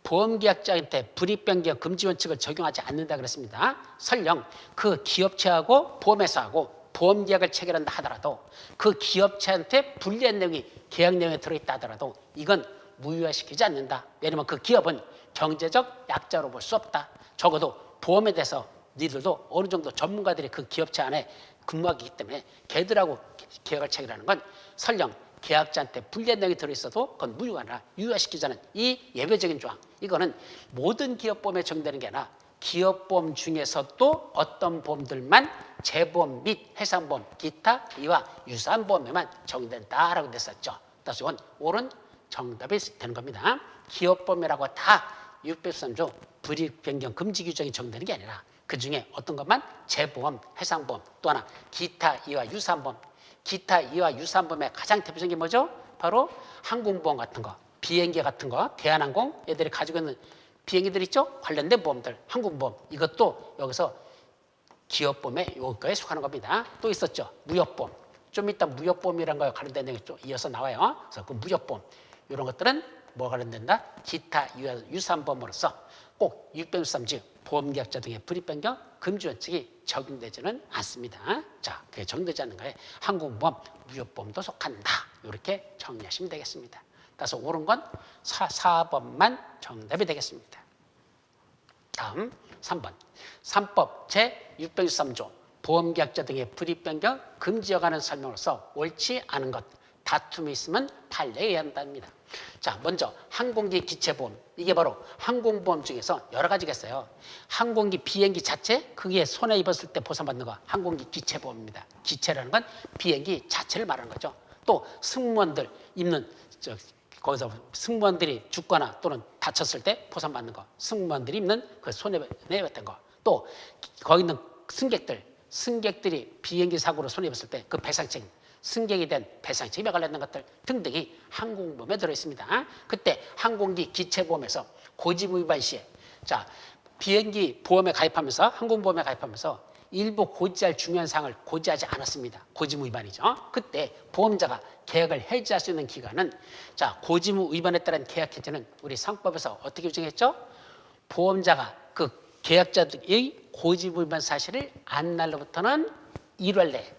Speaker 1: 보험계약자한테 불이익 변경 금지 원칙을 적용하지 않는다 그랬습니다. 설령 그 기업체하고 보험회사하고 보험계약을 체결한다 하더라도 그 기업체한테 불리한 내용이 계약 내용에 들어있다 하더라도 이건 무효화시키지 않는다. 왜냐하면 그 기업은 경제적 약자로 볼 수 없다. 적어도 보험에 대해서 니들도 어느 정도 전문가들이 그 기업체 안에 근무하기 때문에 걔들하고 계약을 체결하는 건 설령 계약자한테 불리한 내용이 들어있어도 그건 무효가 아니라 유효화시키자는 이 예외적인 조항, 이거는 모든 기업보험에 적용되는 게 아니라 기업보험 중에서도 어떤 보험들만 재보험 및 해상보험, 기타 이와 유사한 보험에만 적용된다라고 됐었죠. 따라서 이건 옳은 정답이 되는 겁니다. 기업보험이라고 다 603조 불이익 변경 금지 규정이 적용되는 게 아니라 그 중에 어떤 것만 재보험, 해상보험, 또 하나 기타 이와 유사한 보험, 기타 이와 유사한 보험의 가장 대표적인 게 뭐죠? 바로 항공보험 같은 거, 비행기 같은 거, 대한항공 얘들이 가지고 있는 비행기들 있죠? 관련된 보험들, 항공보험, 이것도 여기서 기업보험의 요거에 속하는 겁니다. 또 있었죠? 무역보험. 좀 이따 무역보험이라는 거에 관련된 내용이 좀 이어서 나와요. 그래서 그 무역보험 이런 것들은 뭐가 관련된다? 기타 이와 유사한 보험으로서 꼭 663조 보험계약자 등의 불이익 변경 금지 원칙이 적용되지는 않습니다. 자, 그게 적용되지 않는 거에 항공보험, 무역보험도 속한다. 이렇게 정리하시면 되겠습니다. 따라서 옳은 건 4번만 정답이 되겠습니다. 다음 3번 3법 제663조 보험계약자 등의 불이익 변경 금지에 관한 설명으로서 옳지 않은 것, 다툼이 있으면 판례해야 한답니다. 자, 먼저 항공기 기체보험, 이게 바로 항공보험 중에서 여러 가지가 있어요. 항공기 비행기 자체, 그게 손해 입었을 때 보상받는 거 항공기 기체보험입니다. 기체라는 건 비행기 자체를 말하는 거죠. 또 승무원들 입는 거기서 승무원들이 죽거나 또는 다쳤을 때 보상받는 거, 승무원들이 입는 그 손해봤던 거, 또 거기 있는 승객들이 비행기 사고로 손해 입었을 때 그 배상책, 승객에 대한 배상책임에 관련된 것들 등등이 항공보험에 들어있습니다. 그때 항공기 기체보험에서 고지무 위반 시에, 자, 비행기 보험에 가입하면서 항공보험에 가입하면서 일부 고지할 중요한 사항을 고지하지 않았습니다. 고지무 위반이죠. 그때 보험자가 계약을 해지할 수 있는 기간은, 자, 고지무 위반에 따른 계약 해지는 우리 상법에서 어떻게 규정했죠? 보험자가 그 계약자의 고지무 위반 사실을 안 날로부터는 1월 내에,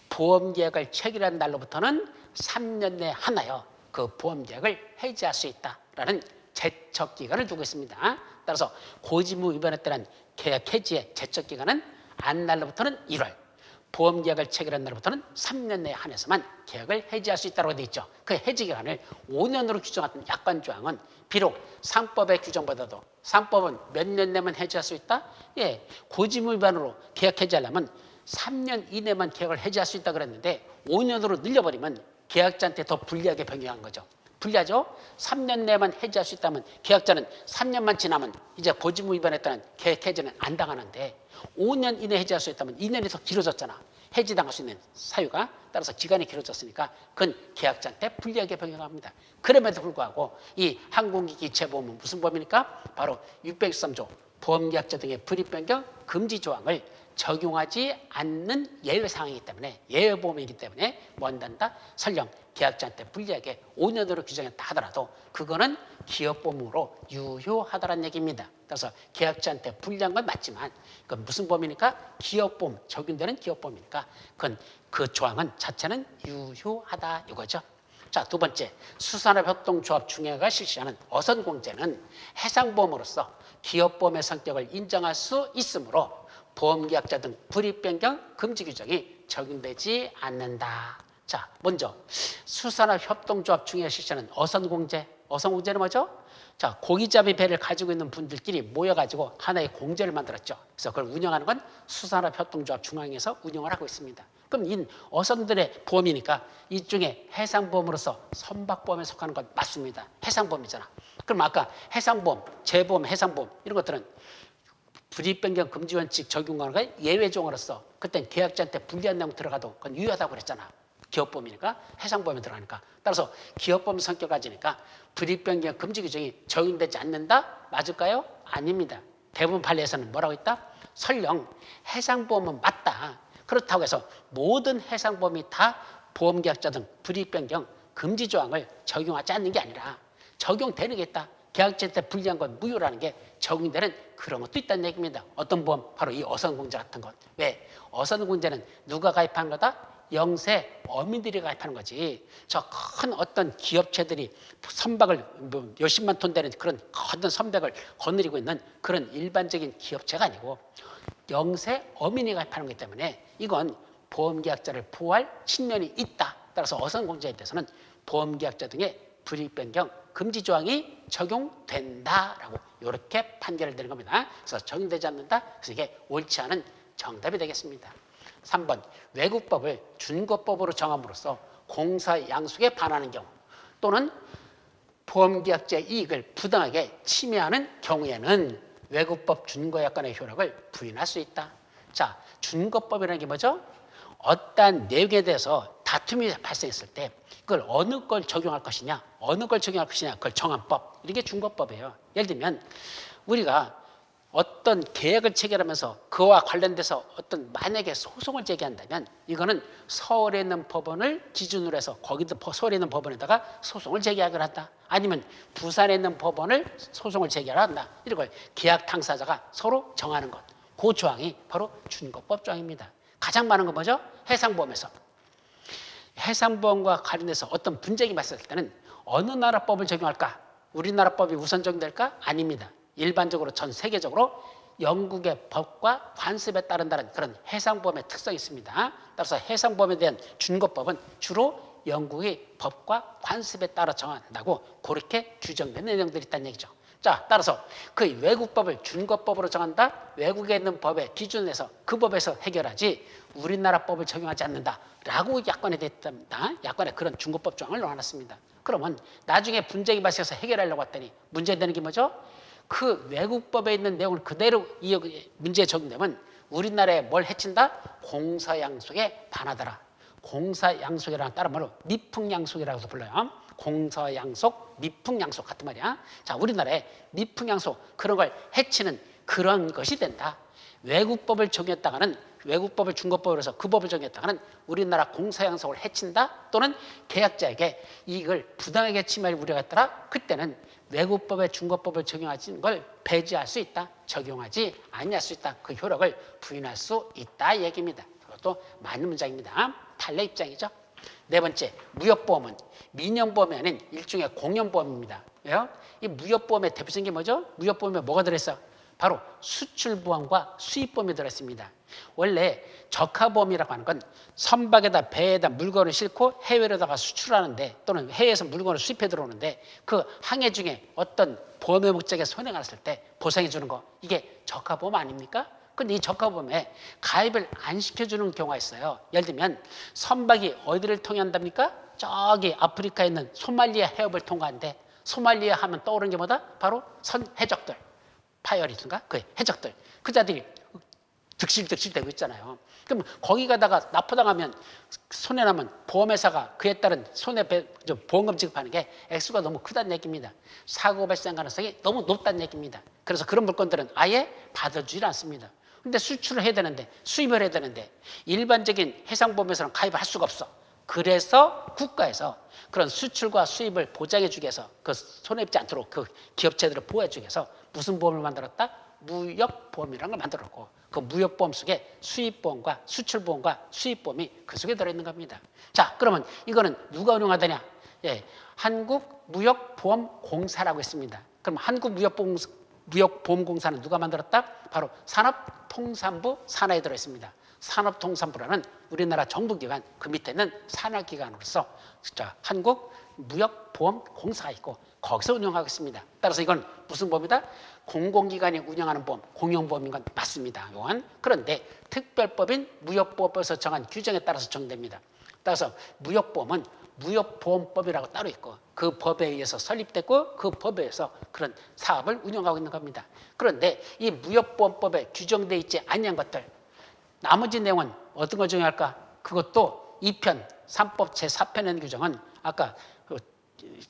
Speaker 1: 보험계약을 체결한 날로부터는 3년 내에 하나여 그 보험계약을 해지할 수 있다라는 제척기간을 두고 있습니다. 따라서 고지무 위반에 따른 계약 해지의 제척기간은 안 날로부터는 1월, 보험계약을 체결한 날로부터는 3년 내에 한해서만 계약을 해지할 수 있다고 되어 있죠. 그 해지기간을 5년으로 규정한 약관 조항은 비록 상법의 규정보다도, 상법은 몇 년 내면 해지할 수 있다? 예, 고지무 위반으로 계약 해지하려면 3년 이내만 계약을 해지할 수 있다고 그랬는데 5년으로 늘려버리면 계약자한테 더 불리하게 변경한 거죠. 불리하죠? 3년 내만 해지할 수 있다면 계약자는 3년만 지나면 이제 고지무 위반에 따른 계약 해지는 안 당하는데 5년 이내 해지할 수 있다면 2년이 더 길어졌잖아. 해지당할 수 있는 사유가. 따라서 기간이 길어졌으니까 그건 계약자한테 불리하게 변경합니다. 그럼에도 불구하고 이 항공기 기체보험은 무슨 보험입니까? 바로 663조 보험계약자 등의 불이익 변경 금지 조항을 적용하지 않는 예외 상황이기 때문에, 예외보험이기 때문에 뭐 한단다? 설령 계약자한테 불리하게 5년으로 규정했다 하더라도 그거는 기업보험으로 유효하다는 얘기입니다. 따라서 계약자한테 불리한 건 맞지만 그건 무슨 범위니까 기업보험 적용되는 기업보험이니까 그건 그 조항은 자체는 유효하다 이거죠. 자, 두 번째, 수산업협동조합 중개가 실시하는 어선공제는 해상보험으로서 기업보험의 성격을 인정할 수 있으므로 보험계약자 등 불이익변경 금지 규정이 적용되지 않는다. 자, 먼저 수산업협동조합 중개가 실시하는 어선공제. 어선공제는 뭐죠? 자, 고기잡이 배를 가지고 있는 분들끼리 모여가지고 하나의 공제를 만들었죠. 그래서 그걸 운영하는 건 수산업협동조합 중앙에서 운영을 하고 있습니다. 그럼 이 어선들의 보험이니까 이 중에 해상보험으로서 선박보험에 속하는 건 맞습니다. 해상보험이잖아. 그럼 아까 해상보험, 재보험, 해상보험 이런 것들은 불이익변경 금지 원칙 적용하는 예외 조항으로서 그땐 계약자한테 불리한 내용 들어가도 그건 유효하다고 그랬잖아. 기업보험이니까 해상보험에 들어가니까 따라서 기업보험 성격 가지니까 불이익변경 금지 규정이 적용되지 않는다? 맞을까요? 아닙니다. 대부분 판례에서는 뭐라고 했다? 설령 해상보험은 맞다. 그렇다고 해서 모든 해상보험이 다 보험계약자 등 불이익변경 금지 조항을 적용하지 않는 게 아니라 적용되는 게 있다. 계약자한테 불리한 건 무효라는 게 적용되는 그런 것도 있다는 얘기입니다. 어떤 보험? 바로 이 어선공제 같은 것. 왜? 어선공제는 누가 가입하는 거다? 영세 어민들이 가입하는 거지. 저 큰 어떤 기업체들이 선박을 몇십만 톤 되는 그런 큰 선박을 거느리고 있는 그런 일반적인 기업체가 아니고 영세 어민이 가입하는 거기 때문에 이건 보험계약자를 보호할 측면이 있다. 따라서 어선공제에 대해서는 보험계약자 등의 불이익변경 금지 조항이 적용된다라고 이렇게 판결을 내는 겁니다. 그래서 적용되지 않는다. 그래서 이게 옳지 않은 정답이 되겠습니다. 3번 외국법을 준거법으로 정함으로써 공사 양속에 반하는 경우 또는 보험계약자의 이익을 부당하게 침해하는 경우에는 외국법 준거약관의 효력을 부인할 수 있다. 자, 준거법이라는 게 뭐죠? 어떠한 내용에 대해서 다툼이 발생했을 때 그걸 어느 걸 적용할 것이냐, 어느 걸 적용할 것이냐, 그걸 정한 법. 이게 준거법이에요. 예를 들면 우리가 어떤 계약을 체결하면서 그와 관련돼서 어떤 만약에 소송을 제기한다면 이거는 서울에 있는 법원을 기준으로 해서 거기도 서울에 있는 법원에다가 소송을 제기하기로 한다. 아니면 부산에 있는 법원을 소송을 제기한다. 이런 걸 계약 당사자가 서로 정하는 것. 그 조항이 바로 준거법 조항입니다. 가장 많은 건 뭐죠? 해상보험에서. 해상보험과 관련해서 어떤 분쟁이 발생할 때는 어느 나라 법을 적용할까? 우리나라 법이 우선 적용될까? 아닙니다. 일반적으로 전 세계적으로 영국의 법과 관습에 따른다는 그런 해상보험의 특성이 있습니다. 따라서 해상보험에 대한 준거법은 주로 영국의 법과 관습에 따라 정한다고 그렇게 규정된 내용들이 있다는 얘기죠. 자, 따라서 그 외국법을 준거법으로 정한다. 외국에 있는 법의 기준에서 그 법에서 해결하지 우리나라 법을 적용하지 않는다라고 약관에 됐답니다. 약관에 그런 준거법 조항을 넣어놨습니다. 그러면 나중에 분쟁이 발생해서 해결하려고 했더니 문제되는 게 뭐죠? 그 외국법에 있는 내용을 그대로 이 문제에 적용되면 우리나라에 뭘 해친다? 공서양속에 반하더라. 공서양속이라는 다른 말로 미풍양속이라고 불러요. 공서양속, 미풍양속 같은 말이야. 자, 우리나라에 미풍양속 그런 걸 해치는 그런 것이 된다. 외국법을 적용했다가는 외국법을 준거법으로 해서 그 법을 적용했다가는 우리나라 공서양속을 해친다 또는 계약자에게 이익을 부당하게 침해할 우려가 있더라. 그때는 외국법의 준거법을 적용하는 걸 배제할 수 있다. 적용하지 아니할 수 있다. 그 효력을 부인할 수 있다 얘기입니다. 그것도 맞는 문장입니다. 판례 입장이죠. 네 번째, 무역보험은 민영보험이 아닌 일종의 공연보험입니다. 왜요? 이 무역보험의 대표적인 게 뭐죠? 무역보험에 뭐가 들어있어? 바로 수출보험과 수입보험이 들어있습니다. 원래 적하보험이라고 하는 건 선박에다 배에다 물건을 싣고 해외로다가 수출하는데 또는 해외에서 물건을 수입해 들어오는데 그 항해 중에 어떤 보험의 목적에 손해가 났을 때 보상해 주는 거 이게 적하보험 아닙니까? 근데 이 적하보험에 가입을 안 시켜주는 경우가 있어요. 예를 들면 선박이 어디를 통한답니까? 저기 아프리카에 있는 소말리아 해협을 통과하는데 소말리아 하면 떠오르는 게 뭐다? 바로 해적들. 파이어리든가 그 해적들 그 자들이 득실득실 되고 있잖아요. 그럼 거기 가다가 납포당하면 손해나면 보험회사가 그에 따른 보험금 지급하는 게 액수가 너무 크다는 얘기입니다. 사고 발생 가능성이 너무 높다는 얘기입니다. 그래서 그런 물건들은 아예 받아주질 않습니다. 근데 수출을 해야 되는데 수입을 해야 되는데 일반적인 해상보험에서는 가입을 할 수가 없어. 그래서 국가에서 그런 수출과 수입을 보장해 주기 위해서 그 손해입지 않도록 그 기업체들을 보호해 주기 위해서 무슨 보험을 만들었다? 무역보험이라는 걸 만들었고 그 무역보험 속에 수입보험과 수출보험과 수입보험이 그 속에 들어있는 겁니다. 자, 그러면 이거는 누가 운영하더냐? 예, 한국무역보험공사라고 했습니다. 그럼 한국무역보험공사는 누가 만들었다? 바로 산업통상부 산하에 들어있습니다. 산업통상부라는 우리나라 정부기관 그 밑에는 산하기관으로서 한국무역보험공사가 있고 거기서 운영하고 있습니다. 따라서 이건 무슨 보험이다? 공공기관이 운영하는 보험, 공용보험인 건 맞습니다. 요한. 그런데 특별법인 무역보험법에서 정한 규정에 따라서 정됩니다. 따라서 무역보험은 무역보험법이라고 따로 있고 그 법에 의해서 설립됐고 그 법에 의해서 그런 사업을 운영하고 있는 겁니다. 그런데 이 무역보험법에 규정되어 있지 아니한 것들 나머지 내용은 어떤 걸 적용할까? 그것도 2편 3법 제4편의 규정은 아까 그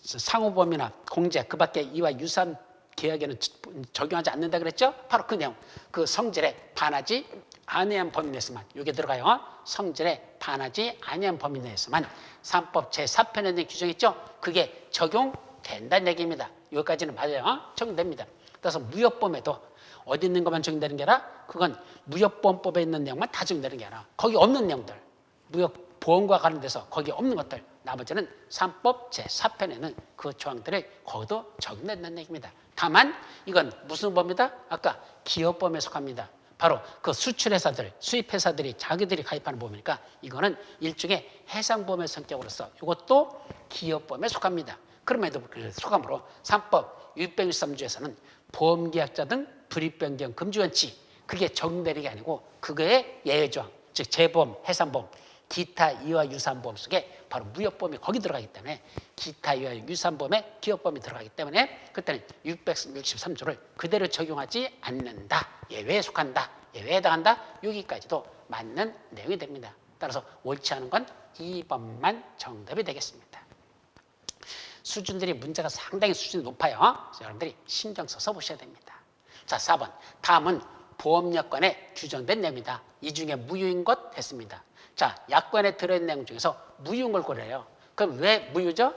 Speaker 1: 상호보험이나 공제 그 밖에 이와 유사한 계약에는 적용하지 않는다 그랬죠? 바로 그 내용, 그 성질에 반하지 아니한 범위 내에서만 이게 들어가요. 성질에 반하지 아니한 범위 내에서만 3법 제4편에 있는 규정 있죠? 그게 적용된다는 얘기입니다. 여기까지는 맞아요. 적용됩니다. 그래서 무역보험에도 어디 있는 것만 적용되는 게 아니라 그건 무역보험법에 있는 내용만 다 적용되는 게 아니라 거기 없는 내용들, 무역보험과 관련돼서 거기 없는 것들 나머지는 3법 제4편에는 그 조항들을 거기도 적용된다는 얘기입니다. 다만 이건 무슨 보험이다? 아까 기업보험에 속합니다. 바로 그 수출회사들, 수입회사들이 자기들이 가입하는 보험이니까 이거는 일종의 해상보험의 성격으로서 이것도 기업보험에 속합니다. 그럼에도 속함으로 3법 663조에서는 보험계약자 등 불입변경 금지원칙 그게 적용되는 게 아니고 그거의 예외조항, 즉 재보험, 해상보험, 기타 이와 유사한 보험 속에 바로 무역보험이 거기 들어가기 때문에 기타 이와 유사한 보험에 기업보험이 들어가기 때문에 그때는 663조를 그대로 적용하지 않는다. 예외에 속한다. 예외에 해당한다. 여기까지도 맞는 내용이 됩니다. 따라서 옳지 않은 건 2번만 정답이 되겠습니다. 수준들이 문제가 상당히 수준이 높아요. 그래서 여러분들이 신경 써서 보셔야 됩니다. 자, 4번. 다음은 보험약관에 규정된 내용입니다. 이 중에 무효인 것 했습니다. 자, 약관에 들어있는 내용 중에서 무효인 걸 고려해요. 그럼 왜 무효죠?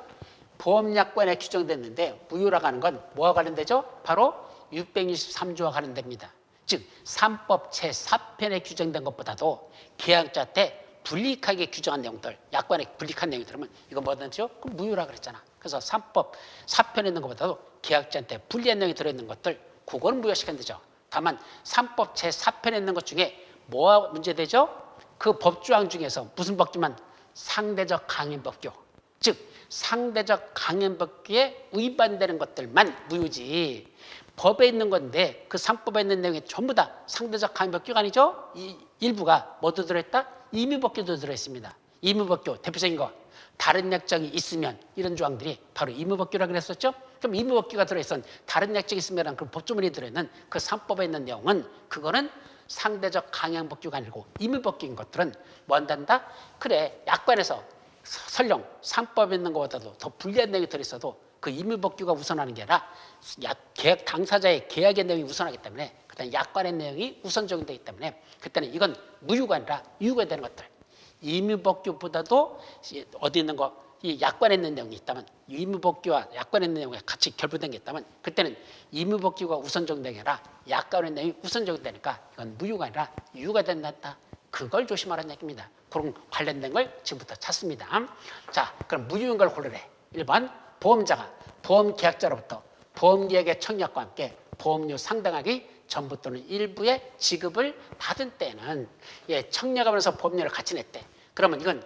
Speaker 1: 보험약관에 규정됐는데 무효라고 하는 건 뭐와 관련되죠? 바로 663조와 관련됩니다. 즉 3법 제4편에 규정된 것보다도 계약자 때 불이익하게 규정한 내용들, 약관에 불이익한 내용이 들으면 이거 뭐든지요? 그럼 무효라고 그랬잖아. 그래서 3법 4편에 있는 것보다도 계약자한테 불리한 내용이 들어있는 것들 그거는 무효시키면 되죠. 다만 3법 제4편에 있는 것 중에 뭐가 문제되죠? 그 법조항 중에서 무슨 법규만 상대적 강행법규, 즉 상대적 강행법규에 위반되는 것들만 무효지 법에 있는 건데 그 3법에 있는 내용이 전부 다 상대적 강행법규가 아니죠? 이 일부가 뭐도 들어있다? 임의법규도 들어있습니다. 임의법규 대표적인 거 다른 약정이 있으면 이런 조항들이 바로 임의법규라고 그랬었죠? 그럼 임의법규가 들어있던 다른 약정이 있으면 그 법조문이 들어있는 그 3법에 있는 내용은 그거는 상대적 강행법규가 아니고 임의법규인 것들은 뭐 한단다? 그래 약관에서 설령 3법에 있는 것보다도 더 불리한 내용이 들어있어도 그 임의법규가 우선하는 게 아니라 계약 당사자의 계약의 내용이 우선하기 때문에 그다음 약관의 내용이 우선 적용되기 때문에 그때는 이건 무효가 아니라 유효가 되는 것들 임의법규보다도 어디 있는 거 이 약관에 있는 내용이 있다면 임의법규와 약관에 있는 내용이 같이 결부된 게 있다면 그때는 임의법규가 우선 적용되는 게 아니라 약관의 내용이 우선 적용되니까 이건 무효가 아니라 유효가 된다. 그걸 조심하라는 얘기입니다. 그런 관련된 걸 지금부터 찾습니다. 자, 그럼 무효인 걸 고르래. 1번 보험자가 보험계약자로부터 보험계약의 청약과 함께 보험료 상당하기 전부 또는 일부의 지급을 받은 때는 청약하면서 보험료를 같이 냈대. 그러면 이건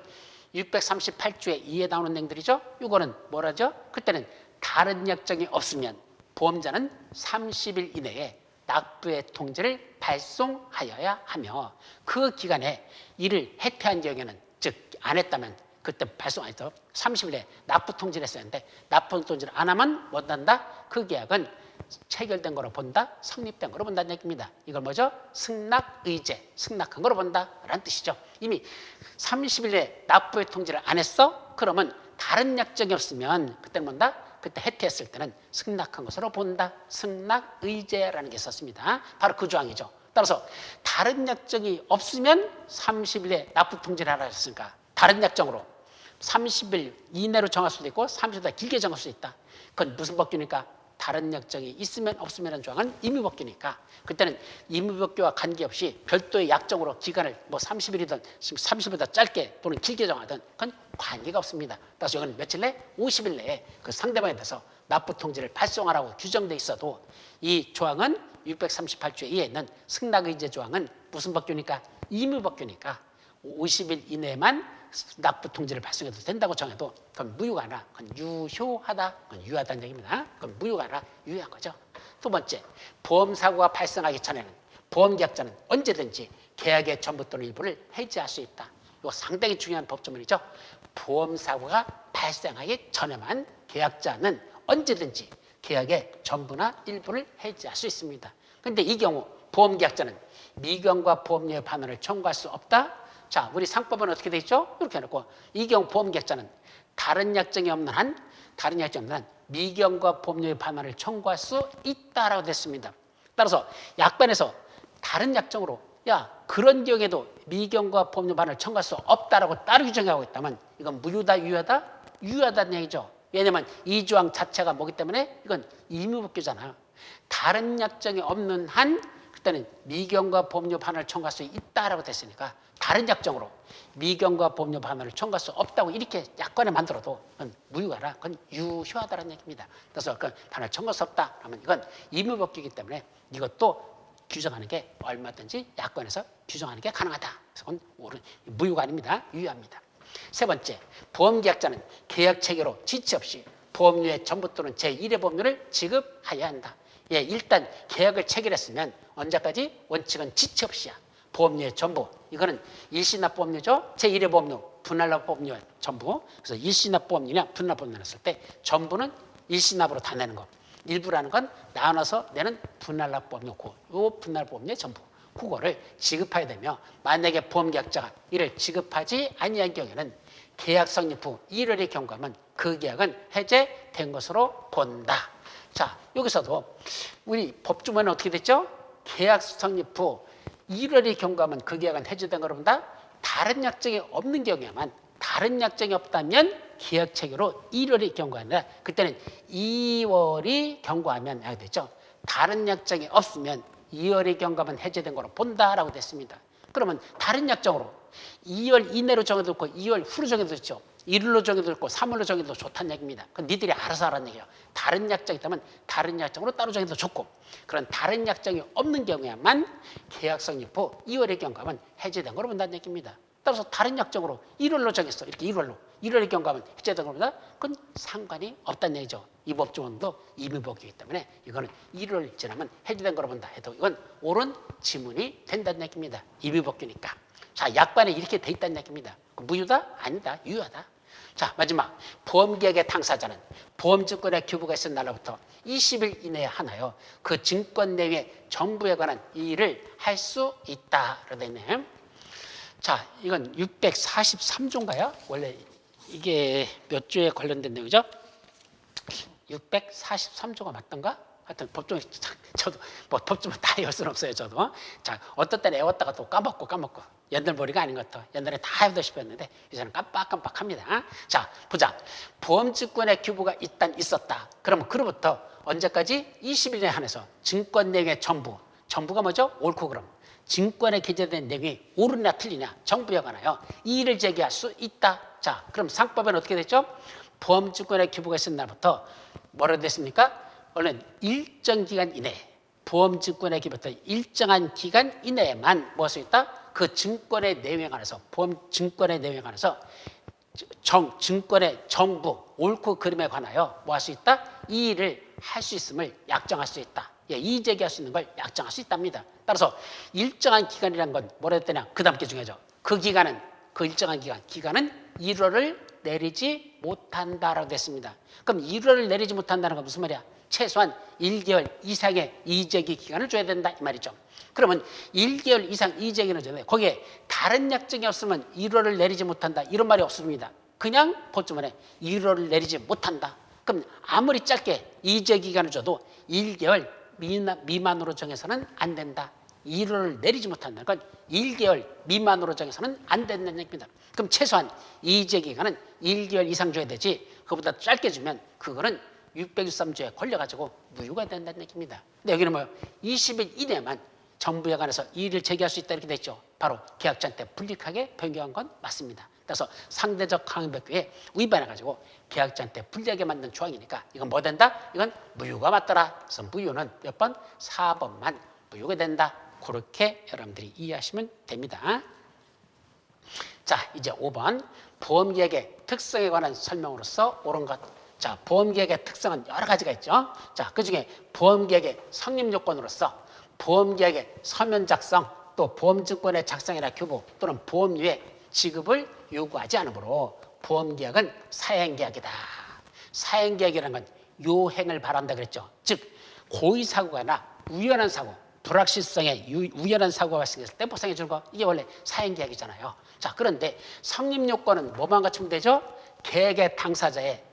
Speaker 1: 638조의 2에 나오는 내용들이죠. 이거는 뭐라죠? 그때는 다른 약정이 없으면 보험자는 30일 이내에 납부의 통지를 발송하여야 하며 그 기간에 이를 해태한 경우에는 즉 안 했다면 그때 발송 안 해도 30일에 납부 통지를 했어야 하는데 납부 통지를 안 하면 못 한다. 그 계약은 체결된 거로 본다. 성립된 거로 본다는 얘기입니다. 이걸 뭐죠? 승낙의제, 승낙한 거로 본다라는 뜻이죠. 이미 30일에 납부의 통지를 안 했어? 그러면 다른 약정이 없으면 그때는 뭔다? 그때 해태했을 때는 승낙한 것으로 본다. 승낙의제라는 게 있었습니다. 바로 그 조항이죠. 따라서 다른 약정이 없으면 30일에 납부 통지를 하라 했으니까 다른 약정으로 30일 이내로 정할 수도 있고 30일보다 길게 정할 수도 있다. 그건 무슨 법규니까? 다른 약정이 있으면 없으면 조항은 임의법규니까 그때는 임의법규와 관계없이 별도의 약정으로 기간을 뭐 30일이든 30일보다 짧게 또는 길게 정하든 그건 관계가 없습니다. 따라서 이건 며칠 내? 50일 내에 그 상대방에 대해서 납부 통지를 발송하라고 규정돼 있어도 이 조항은 638조에 의해 있는 승낙의제 조항은 무슨 법규니까? 임의법규니까 50일 이내만 납부 통지를 발송해도 된다고 정해도 그건 무효가 아니라 그건 유효하다, 그건 유효하다는 얘기입니다. 그건 무효가 아니라 유효한 거죠. 두 번째, 보험사고가 발생하기 전에는 보험계약자는 언제든지 계약의 전부 또는 일부를 해지할 수 있다. 이거 상당히 중요한 법조문이죠. 보험사고가 발생하기 전에만 계약자는 언제든지 계약의 전부나 일부를 해지할 수 있습니다. 그런데 이 경우 보험계약자는 미경과 보험료의 반환을 청구할 수 없다. 자, 우리 상법은 어떻게 돼 있죠? 이렇게 해놓고 이 경우 보험계약자는 다른 약정이 없는 한 미경과 보험료의 반환을 청구할 수 있다라고 됐습니다. 따라서 약관에서 다른 약정으로 그런 경우에도 미경과 보험료 반환을 청구할 수 없다라고 따로 규정하고 있다면 이건 무효다, 유효하다? 유효하다는 얘기죠. 왜냐하면 이 조항 자체가 뭐기 때문에 이건 임의법규잖아요. 다른 약정이 없는 한 그때는 미경과 보험료 반환을 청구할 수 있다라고 됐으니까 다른 약정으로 미경과 보험료 반환을 청구할 수 없다고 이렇게 약관에 만들어도 그건 무효하라, 그건 유효하다는 얘기입니다. 그래서 그 반환을 청구할 수 없다 하면 이건 임의법규이기 때문에 이것도 규정하는 게 얼마든지 약관에서 규정하는 게 가능하다. 그래서 그건 무효가 아닙니다. 유효합니다. 세 번째, 보험계약자는 계약 체계로 지체 없이 보험료의 전부 또는 제1의 보험료를 지급해야 한다. 일단 계약을 체결했으면 언제까지? 원칙은 지체 없이야. 보험료의 전부. 이거는 일시납 보험료죠. 제1의 보험료, 분할납 보험료의 전부. 그래서 일시납 보험료냐 분할납 보험료 냈을 때 전부는 일시납으로 다 내는 거. 일부라는 건 나눠서 내는 분할납 보험료. 요 분할납 보험료의 전부. 그거를 지급해야 되며 만약에 보험계약자가 이를 지급하지 아니한 경우에는 계약 성립 후 1월의 경과면 그 계약은 해제된 것으로 본다. 자, 여기서도 우리 법조문은 어떻게 됐죠? 계약 성립 후 1월의 경과면 그 계약은 해제된 거로 본다. 다른 약정이 없는 경우에만 다른 약정이 없다면 계약 체계로 1월의 경과가 아니라 그때는 2월이 경과하면 되죠. 다른 약정이 없으면 2월의 경과면 해제된 거로 본다라고 됐습니다. 그러면 다른 약정으로 2월 이내로 정해도 있고 2월 후로 정해도 있죠. 1월로 정해도 있고 3월로 정해도 좋다는 얘기입니다. 그건 니들이 알아서 하라는 얘기예요. 다른 약정이 있다면 다른 약정으로 따로 정해도 좋고 그런 다른 약정이 없는 경우에만 계약 성립 후 2월의 경과면 해제된 거로 본다는 얘기입니다. 따라서 다른 약정으로 1월로 정했어. 이렇게 1월의 경과면 해제된 겁니다. 그건 상관이 없다는 얘기죠. 이 법조문도 임의법규이기 때문에 이거는 1월 지나면 해제된 거로 본다 해도 이건 옳은 지문이 된다는 얘기입니다. 임의법규니까. 자, 약관에 이렇게 돼 있다는 얘기입니다. 무효다? 아니다. 유효하다. 자, 마지막 보험계약의 당사자는 보험증권의 교부가 있은 날로부터 20일 이내에 하나요. 그 증권 내외 전부에 관한 일을 할 수 있다라고 되어 있네요. 자, 이건 643조인가요? 원래 이게 몇 조에 관련된 내용이죠? 643조가 맞던가? 하여튼 법조문, 저도 뭐 법조문 다 외울 수는 없어요, 저도. 자, 어떤 때는 외웠다가 또 까먹고. 옛날 머리가 아닌 것 같아. 옛날에 다 해보다시피 했는데 요새는 깜빡합니다. 자, 보자. 보험증권의 규부가 있었다. 그러면 그로부터 언제까지? 20일에 한해서 증권 내용의 전부가 뭐죠? 옳고 그름. 증권에 기재된 내용이 옳으냐 틀리냐 정부에 관하여 이의를 제기할 수 있다. 자, 그럼 상법에는 어떻게 됐죠? 보험증권의 규부가 있은 날부터 뭐라고 됐습니까? 원래 일정 기간 이내 보험증권의 규부부터 일정한 기간 이내에만 뭐 할 수 있다? 그 증권의 내용에 관해서 보험증권의 내용에 관해서 증권의 정부 옳고 그름에 관하여 뭐 할 수 있다? 이의를 할 수 있음을 약정할 수 있다. 이의 제기할 수 있는 걸 약정할 수 있답니다. 따라서 일정한 기간이라는 건 뭐라 했더냐? 그 다음 게 중요하죠. 그 일정한 기간은 1월을 내리지 못한다라고 됐습니다. 그럼 1월을 내리지 못한다는 건 무슨 말이야? 최소한 1개월 이상의 이의제기 기간을 줘야 된다 이 말이죠. 그러면 1개월 이상 이의제기는 줘야 돼. 거기에 다른 약정이 없으면 1월을 내리지 못한다 이런 말이 없습니다. 그냥 법조문에 1월을 내리지 못한다. 그럼 아무리 짧게 이의제기 기간을 줘도 1개월 미만으로 정해서는 안 된다. 1월을 내리지 못한다는 건 1개월 미만으로 정해서는 안 된다는 얘기입니다. 그럼 최소한 이의제기 기간은 1개월 이상 줘야 되지 그보다 짧게 주면 그거는 613조에 걸려가지고 무효가 된다는 얘기입니다. 근데 여기는 뭐 20일 이내만 정부여관에서 이의를 제기할 수 있다 이렇게 돼 있죠. 바로 계약자한테 불리하게 변경한 건 맞습니다. 그래서 상대적 강요법규에 위반해가지고 계약자한테 불리하게 만든 조항이니까 이건 뭐 된다? 이건 무효가 맞더라. 그래서 무효는 몇 번? 4번만 무효가 된다. 그렇게 여러분들이 이해하시면 됩니다. 자, 이제 5번 보험계약의 특성에 관한 설명으로서 옳은 것. 자, 보험계약의 특성은 여러 가지가 있죠. 자, 그중에 보험계약의 성립 요건으로서 보험계약의 서면 작성, 또 보험증권의 작성이나 교부 또는 보험료의 지급을 요구하지 않으므로 보험계약은 사행계약이다. 사행계약이라는 건 요행을 바란다 그랬죠. 즉 고의사고가 나 우연한 사고, 불확실성에 우연한 사고가 발생했을 때 보상해 주는 거, 이게 원래 사행계약이잖아요. 자, 그런데 성립요건은 뭐만 갖추면 되죠? 계약의 당사자의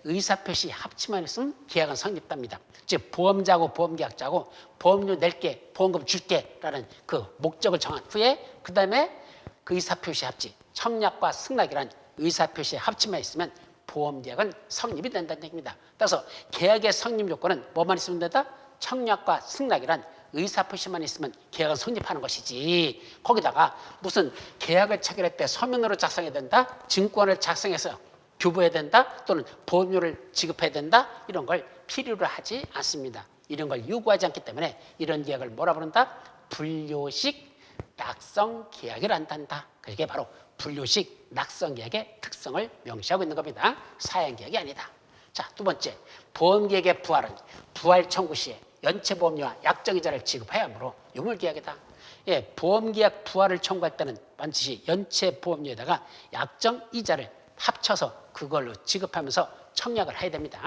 Speaker 1: 의사표시 합치만 있으면 계약은 성립됩니다. 즉 보험자고 보험계약자고 보험료 낼게, 보험금 줄게라는 그 목적을 정한 후에 그 다음에 그 의사표시 합치, 청약과 승낙이란 의사표시 합치만 있으면 보험계약은 성립이 된다는 얘기입니다. 따라서 계약의 성립 요건은 뭐만 있으면 된다? 청약과 승낙이란 의사표시만 있으면 계약은 성립하는 것이지, 거기다가 무슨 계약을 체결할 때 서면으로 작성해야 된다, 증권을 작성해서 교부해야 된다, 또는 보험료를 지급해야 된다, 이런 걸 필요로 하지 않습니다. 이런 걸 요구하지 않기 때문에 이런 계약을 뭐라 부른다? 불료식 낙성 계약을 한단다. 그게 바로 불료식 낙성 계약의 특성을 명시하고 있는 겁니다. 사행 계약이 아니다. 자, 두 번째, 보험계약의 부활은 부활 청구 시에 연체보험료와 약정이자를 지급해야 하므로 유물계약이다. 예, 보험계약 부활을 청구할 때는 반드시 연체보험료에다가 약정이자를 합쳐서 그걸로 지급하면서 청약을 해야 됩니다.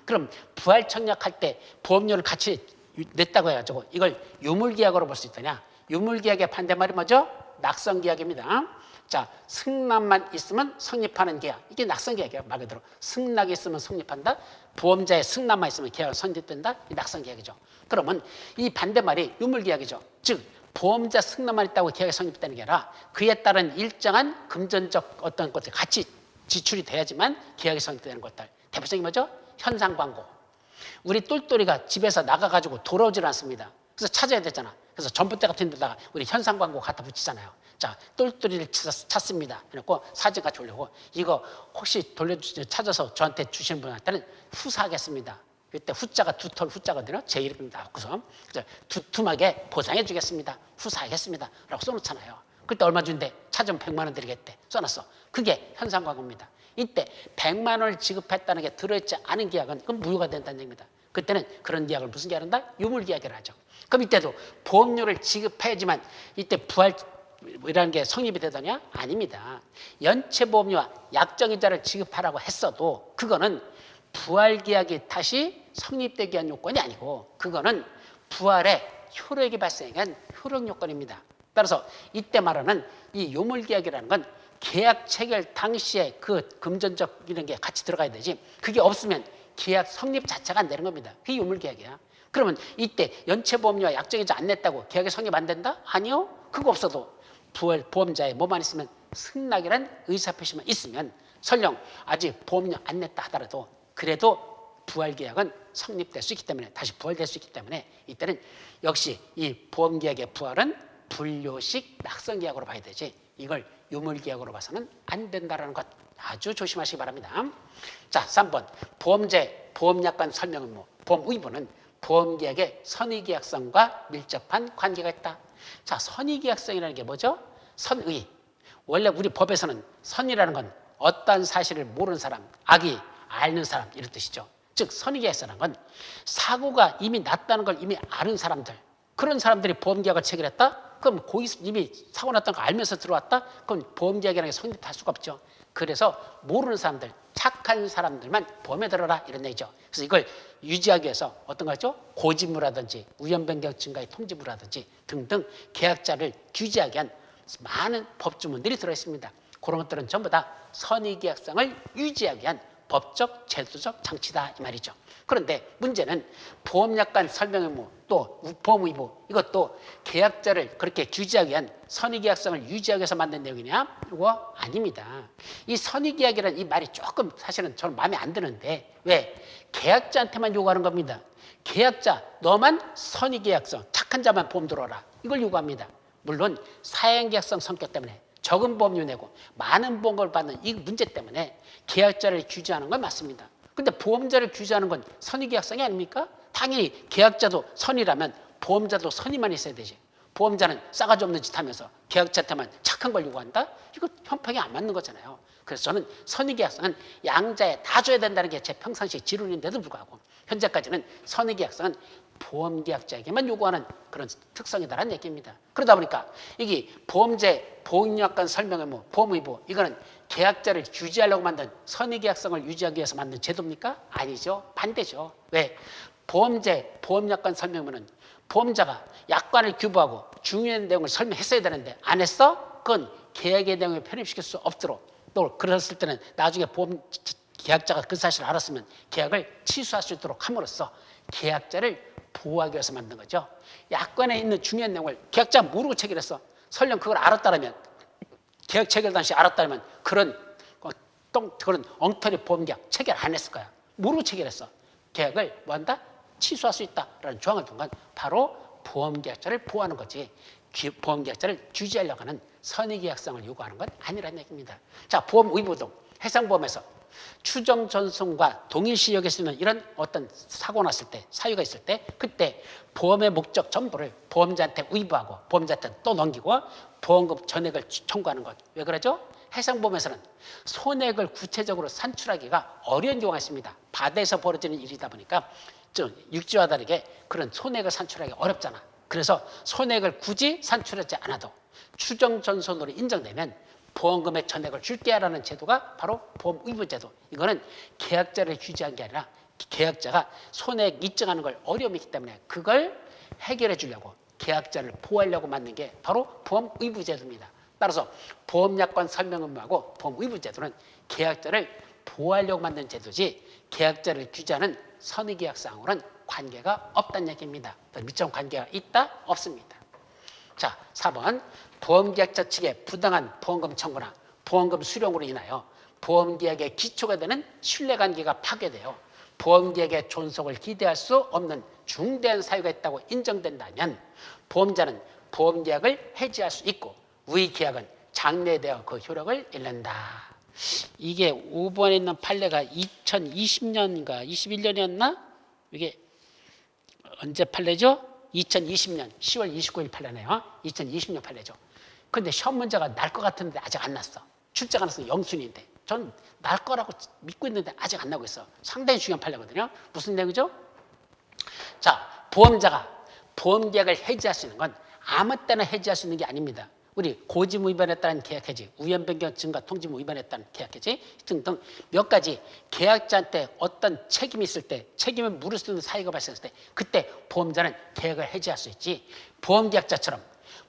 Speaker 1: 그럼 부활 청약할 때 보험료를 같이 냈다고 해가지고 이걸 유물계약으로 볼 수 있다냐? 유물계약의 반대말이 뭐죠? 낙성계약입니다. 자, 승낙만 있으면 성립하는 계약, 이게 낙성계약이에요. 말 그대로 승낙이 있으면 성립한다, 보험자의 승낙만 있으면 계약은 성립된다, 이 낙성계약이죠. 그러면 이 반대말이 유물계약이죠. 즉 보험자 승낙만 있다고 계약이 성립되는 게 아니라 그에 따른 일정한 금전적 어떤 것들이 같이 지출이 돼야지만 계약이 성립되는 것들. 대표적인 뭐죠? 현상광고. 우리 똘똘이가 집에서 나가가지고 돌아오질 않습니다. 그래서 찾아야 되잖아. 그래서 전봇대 같은 데다가 우리 현상광고 갖다 붙이잖아요. 자, 똘똘이를 찾습니다. 그래갖고 사진 같이 올리고, 이거 혹시 찾아서 저한테 주시는 분한테는 후사하겠습니다. 그때 후자가 두털 후자거든요. 제 이름이 나왔고서 두툼하게 보상해 주겠습니다. 후사하겠습니다. 라고 써놓잖아요. 그때 얼마 준대? 찾으면 100만 원 드리겠대. 써놨어. 그게 현상광고입니다. 이때 100만 원을 지급했다는 게 들어있지 않은 계약은 그건 무효가 된다는 얘기입니다. 그때는 그런 계약을 무슨 계약을 한다? 유물계약이라 하죠. 그럼 이때도 보험료를 지급해야지만 이때 부활이라는 게 성립이 되더냐? 아닙니다. 연체보험료와 약정이자를 지급하라고 했어도 그거는 부활계약이 다시 성립되기 위한 요건이 아니고 그거는 부활의 효력이 발생한 효력 요건입니다. 따라서 이때 말하는 이 요물계약이라는 건 계약 체결 당시에 그 금전적 이런 게 같이 들어가야 되지, 그게 없으면 계약 성립 자체가 안 되는 겁니다. 그게 요물계약이야. 그러면 이때 연체보험료와 약정이자 안 냈다고 계약이 성립 안 된다? 아니요. 그거 없어도 보험자의 뭐만 있으면 승낙이란 의사표시만 있으면 설령 아직 보험료 안 냈다 하더라도 그래도 부활계약은 성립될 수 있기 때문에, 다시 부활될 수 있기 때문에 이때는 역시 이 보험계약의 부활은 불료식 낙성계약으로 봐야 되지, 이걸 유물계약으로 봐서는 안 된다는 것 아주 조심하시기 바랍니다. 자, 3번 보험제, 보험약관 설명 의무, 보험 의무는 보험계약의 선의계약성과 밀접한 관계가 있다. 자, 선의계약성이라는 게 뭐죠? 선의. 원래 우리 법에서는 선의라는 건 어떠한 사실을 모르는 사람, 악이 아는 사람, 이런 뜻이죠. 즉 선의계약서라는 건 사고가 이미 났다는 걸 이미 아는 사람들, 그런 사람들이 보험계약을 체결했다? 그럼 이미 사고 났다는 걸 알면서 들어왔다? 그럼 보험계약이라는 게 성립할 수가 없죠. 그래서 모르는 사람들, 착한 사람들만 보험에 들어라, 이런 얘기죠. 그래서 이걸 유지하기 위해서 어떤 거죠? 고지무라든지 우연변경 증가의 통지무라든지 등등 계약자를 규제하기 위한 많은 법주문들이 들어있습니다. 그런 것들은 전부 다 선의계약성을 유지하기 위한 법적, 제도적 장치다 이 말이죠. 그런데 문제는 보험약관 설명 의무 또 보험 의무 이것도 계약자를 그렇게 규제하기 위한 선의계약성을 유지하기 위해서 만든 내용이냐? 이거 아닙니다. 이 선의계약이라는 이 말이 조금 사실은 저는 마음에 안 드는데 왜? 계약자한테만 요구하는 겁니다. 계약자 너만 선의계약성 착한 자만 보험 들어라 이걸 요구합니다. 물론 사양계약성 성격 때문에 적은 보험료 내고 많은 보험을 받는 이 문제 때문에 계약자를 규제하는 건 맞습니다. 근데 보험자를 규제하는 건 선의계약성이 아닙니까? 당연히 계약자도 선이라면 보험자도 선의만 있어야 되지. 보험자는 싸가지 없는 짓 하면서 계약자한테만 착한 걸 요구한다? 이거 형평이 안 맞는 거잖아요. 그래서 저는 선의계약성은 양자에 다 줘야 된다는 게 제 평상시 지론인데도 불구하고 현재까지는 선의계약성은 보험계약자에게만 요구하는 그런 특성이다라는 얘기입니다. 그러다 보니까 이게 보험제, 보험약관 설명 의무, 보험 의무 이거는 계약자를 규제하려고 만든 선의계약성을 유지하기 위해서 만든 제도입니까? 아니죠. 반대죠. 왜? 보험제, 보험약관 설명 의무는 보험자가 약관을 규부하고 중요한 내용을 설명했어야 되는데 안 했어? 그건 계약의 내용을 편입시킬 수 없도록 또 그랬을 때는 나중에 보험 계약자가 그 사실을 알았으면 계약을 취소할 수 있도록 함으로써 계약자를 보호하기 위해서 만든 거죠. 약관에 있는 중요한 내용을 계약자가 모르고 체결했어. 설령 그걸 알았다면 계약 체결 당시 알았다면 그런 엉터리 보험계약 체결 안 했을 거야. 모르고 체결했어. 계약을 뭐 한다? 취소할 수 있다라는 조항을 둔 건 바로 보험계약자를 보호하는 거지 보험계약자를 규제하려고 하는 선의계약성을 요구하는 건 아니라는 얘기입니다. 자, 보험 의무도 해상보험에서 추정 전송과 동일시 여길 수 있는 이런 어떤 사고 났을 때 사유가 있을 때 그때 보험의 목적 전부를 보험자한테 의부하고 보험자한테 또 넘기고 보험금 전액을 청구하는 것. 왜 그러죠? 해상보험에서는 손해액을 구체적으로 산출하기가 어려운 경우가 있습니다. 바다에서 벌어지는 일이다 보니까 육지와 다르게 그런 손해액을 산출하기 어렵잖아. 그래서 손해액을 굳이 산출하지 않아도 추정 전손으로 인정되면 보험금의 전액을 줄게라는 제도가 바로 보험 의무 제도. 이거는 계약자를 규제한 게 아니라 계약자가 손해액 입증하는 걸 어려움이 있기 때문에 그걸 해결해 주려고 계약자를 보호하려고 만든 게 바로 보험 의무 제도입니다. 따라서 보험약관 설명 의무하고 보험 의무 제도는 계약자를 보호하려고 만든 제도지 계약자를 규제하는 선의계약상으로는 관계가 없다는 얘기입니다. 밀접 관계가 있다? 없습니다. 자, 4번 보험계약자 측의 부당한 보험금 청구나 보험금 수령으로 인하여 보험계약의 기초가 되는 신뢰관계가 파괴되어 보험계약의 존속을 기대할 수 없는 중대한 사유가 있다고 인정된다면 보험자는 보험계약을 해지할 수 있고 우위계약은 장래되어 그 효력을 잃는다. 이게 5번에 있는 판례가 2020년인가 21년이었나? 이게 언제 판례죠? 2020년 10월 29일 판례네요. 2020년 판례죠. 근데 시험 문제가 날 것 같은데 아직 안 났어. 출제 가능성이 0순위인데 전 날 거라고 믿고 있는데 아직 안 나고 있어. 상당히 중요한 판례거든요. 무슨 내용이죠? 자, 보험자가 보험계약을 해지할 수 있는 건 아무 때나 해지할 수 있는 게 아닙니다. 우리 고지무 위반에 따른 계약 해지, 우연 변경 증가 통지무 위반에 따른 계약 해지 등등 몇 가지 계약자한테 어떤 책임이 있을 때 책임을 물을 수 있는 사유가 발생했을 때 그때 보험자는 계약을 해지할 수 있지 보험계약자처럼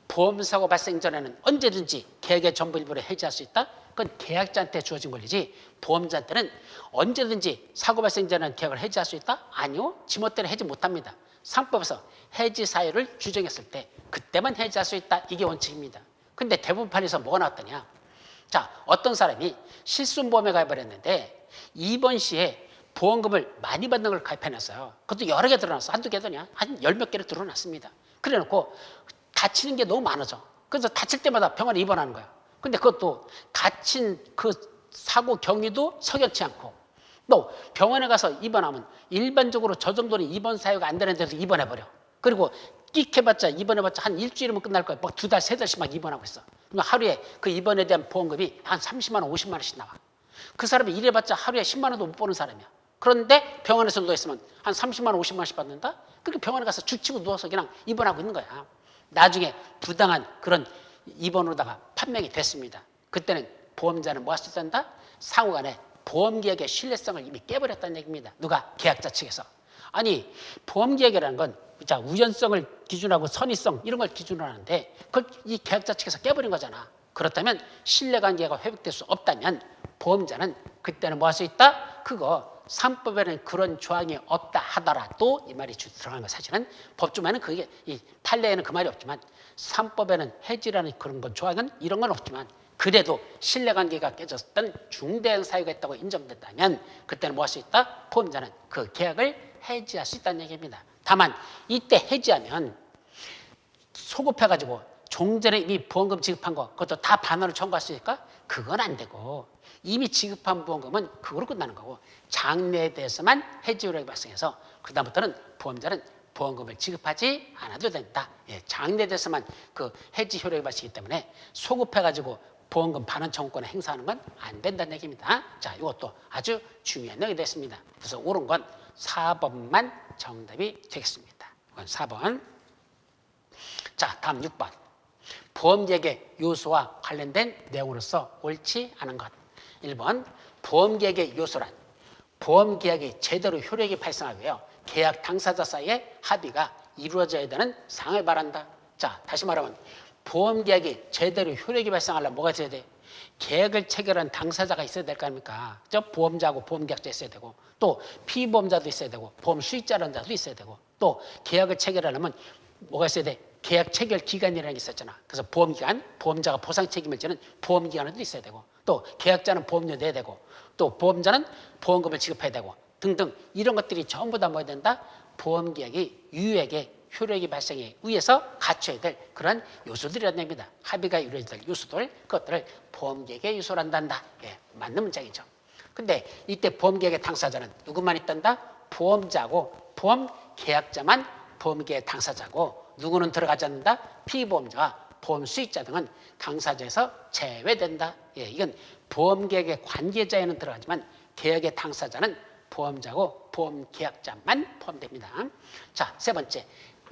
Speaker 1: 보험사고 발생 전에는 언제든지 계약의 전부 일부를 해지할 수 있다? 그건 계약자한테 주어진 권리지 보험자한테는 언제든지 사고 발생 전에는 계약을 해지할 수 있다? 아니요. 지멋대로 해지 못합니다. 상법에서 해지 사유를 규정했을 때 그때만 해지할 수 있다. 이게 원칙입니다. 근데 대부분 판에서 뭐가 나왔더냐? 자, 어떤 사람이 실손보험에 가입을 했는데 이번 시에 보험금을 많이 받는 걸 가입해놨어요. 그것도 여러 개 들어놨어. 한두 개더냐? 한 열 몇 개를 들어놨습니다. 그래 놓고 다치는 게 너무 많아져. 그래서 다칠 때마다 병원에 입원하는 거야. 근데 그것도 다친 그 사고 경위도 석연치 않고 또 병원에 가서 입원하면 일반적으로 저 정도는 입원 사유가 안 되는 데서 입원해버려. 그리고 끽 해봤자 입원해봤자 한 일주일이면 끝날 거야. 막 2달, 3달씩 막 입원하고 있어. 그러면 하루에 그 입원에 대한 보험금이 한 30만 원, 50만 원씩 나와. 그 사람이 일해봤자 하루에 10만 원도 못 버는 사람이야. 그런데 병원에서 누워있으면 한 30만 원, 50만 원씩 받는다? 그러니까 병원에 가서 죽치고 누워서 그냥 입원하고 있는 거야. 나중에 부당한 그런 입원으로다가 판명이 됐습니다. 그때는 보험자는 뭐 할 수 있단다? 상호간에 보험계약의 신뢰성을 이미 깨버렸다는 얘기입니다. 누가? 계약자 측에서. 아니 보험계약이라는 건 자, 우연성을 기준하고 선의성 이런 걸 기준으로 하는데 그걸 이 계약자 측에서 깨버린 거잖아. 그렇다면 신뢰관계가 회복될 수 없다면 보험자는 그때는 뭐 할 수 있다? 그거 3법에는 그런 조항이 없다 하더라도 이 말이 들어가는 거 사실은 법조문에는 그게 이 판례에는 그 말이 없지만 3법에는 해지라는 그런 건 조항은 이런 건 없지만 그래도 신뢰관계가 깨졌던 중대한 사유가 있다고 인정됐다면 그때는 뭐 할 수 있다? 보험자는 그 계약을 해지할 수 있다는 얘기입니다. 다만 이때 해지하면 소급해가지고 종전에 이미 보험금 지급한 거 그것도 다 반환을 청구할 수 있을까? 그건 안 되고 이미 지급한 보험금은 그걸로 끝나는 거고 장래에 대해서만 해지 효력이 발생해서 그다음부터는 보험자는 보험금을 지급하지 않아도 된다. 예, 장래에 대해서만 그 해지 효력이 발생하기 때문에 소급해가지고 보험금 반환 청구권을 행사하는 건 안 된다는 얘기입니다. 자, 이것도 아주 중요한 내용이 됐습니다. 그래서 옳은 건 4번만 정답이 되겠습니다. 이건 4번. 자, 다음 6번. 보험계약의 요소와 관련된 내용으로서 옳지 않은 것. 1번. 보험계약의 요소란 보험계약이 제대로 효력이 발생하고요. 계약 당사자 사이의 합의가 이루어져야 되는 사항을 말한다. 자, 다시 말하면 보험계약이 제대로 효력이 발생하려면 뭐가 있어야 돼? 계약을 체결한 당사자가 있어야 될 거 아닙니까? 보험자하고 보험계약자 있어야 되고 또 피보험자도 있어야 되고 보험 수익자라는 자도 있어야 되고 또 계약을 체결하려면 뭐가 있어야 돼? 계약 체결 기간이라는 게 있었잖아. 그래서 보험기간, 보험자가 보상 책임을 지는 보험기간도 있어야 되고 또 계약자는 보험료 내야 되고 또 보험자는 보험금을 지급해야 되고 등등 이런 것들이 전부 다 뭐야 된다? 보험계약이 유효하게 효력이 발생에 의해서 갖춰야 될 그런 요소들이라는 얘기입니다. 합의가 이루어져야 될 요소들, 그것들을 보험계약의 요소란다 한다. 예, 맞는 문장이죠. 근데 이때 보험계약의 당사자는 누구만 있단다? 보험자고 보험계약자만 보험계약의 당사자고 누구는 들어가지 않는다? 피보험자와 보험 수익자 등은 당사자에서 제외된다. 예, 이건 보험계약의 관계자에는 들어가지만 계약의 당사자는 보험자고 보험계약자만 포함됩니다. 자, 세 번째.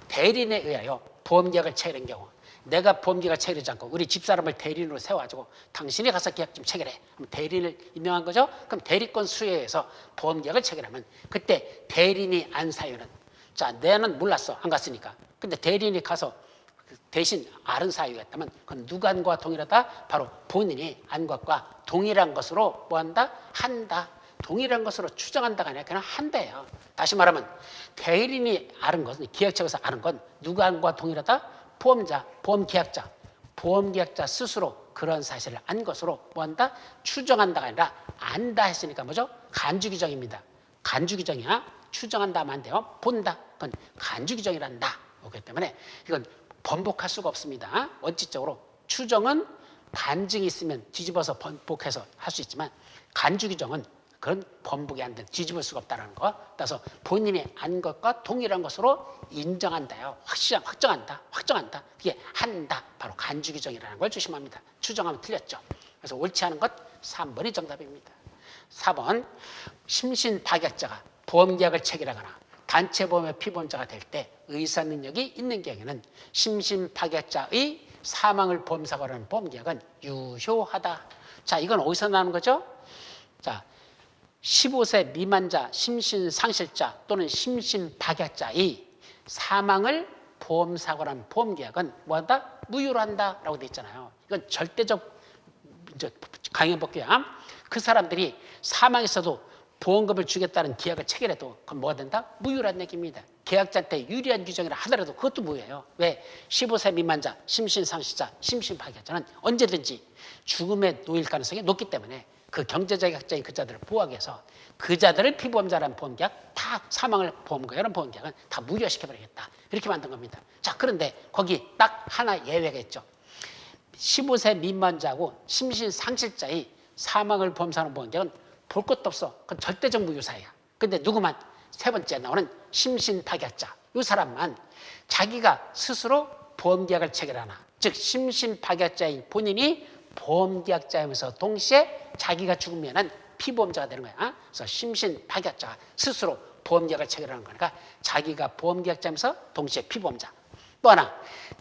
Speaker 1: 대리인에 의하여 보험계약을 체결한 경우 내가 보험계약을 체결하지 않고 우리 집사람을 대리인으로 세워가지고 당신이 가서 계약 좀 체결해. 그럼 대리인을 임명한 거죠. 그럼 대리권 수여에 의해서 보험계약을 체결하면 그때 대리인이 안 사유는 자, 내는 몰랐어. 안 갔으니까. 근데 대리인이 가서 대신 아는 사유가 있다면 그건 누간과 동일하다? 바로 본인이 안 것과 동일한 것으로 뭐한다? 한다. 동일한 것으로 추정한다가 아니라 그냥 한대요. 다시 말하면 대리인이 아는 것은 계약책에서 아는 건 누간과 동일하다? 보험자, 보험계약자, 보험계약자 스스로 그런 사실을 안 것으로 뭐한다? 추정한다가 아니라 안다 했으니까 뭐죠? 간주규정입니다. 간주규정이야. 추정한다 하면 안 돼요. 본다. 그건 간주규정이란다. 그렇기 때문에 이건 번복할 수가 없습니다. 원칙적으로 추정은 반증이 있으면 뒤집어서 번복해서 할 수 있지만 간주규정은 그런 번복이 안 돼. 뒤집을 수가 없다는 거. 따라서 본인이 안 것과 동일한 것으로 인정한다요. 확정한다. 그게 한다. 바로 간주규정이라는 걸 조심합니다. 추정하면 틀렸죠. 그래서 옳지 않은 것 3번이 정답입니다. 4번 심신박약자가 보험계약을 체결하거나 단체보험의 피보험자가 될 때 의사능력이 있는 경우에는 심신박약자의 사망을 보험사고로 하는 보험계약은 유효하다. 자, 이건 어디서 나오는 거죠? 자, 15세 미만자, 심신상실자 또는 심신박약자의 사망을 보험사고로 하는 보험계약은 뭐한다? 무효로 한다라고 돼 있잖아요. 이건 절대적 강행 법규야. 그 사람들이 사망했어도 보험금을 주겠다는 계약을 체결해도 그건 뭐가 된다? 무효라는 얘기입니다. 계약자한테 유리한 규정이라 하더라도 그것도 무효예요. 왜? 15세 미만자, 심신상실자, 심신박약자는 언제든지 죽음에 놓일 가능성이 높기 때문에 그 경제자격자인 그 자들을 보호하기 위해서 그 자들을 피보험자라는 보험계약, 다 사망을 보험자라는 보험계약은 다 무효시켜버리겠다. 이렇게 만든 겁니다. 자, 그런데 거기 딱 하나 예외가 있죠. 15세 미만자하고 심신상실자의 사망을 보험사하는 보험계약은 볼 것도 없어. 그건 절대적 무효사야. 근데 누구만? 세 번째 나오는 심신박약자. 이 사람만 자기가 스스로 보험계약을 체결하나. 즉 심신박약자인 본인이 보험계약자이면서 동시에 자기가 죽으면 피보험자가 되는 거야. 그래서 심신박약자가 스스로 보험계약을 체결하는 거니까 자기가 보험계약자이면서 동시에 피보험자. 또 하나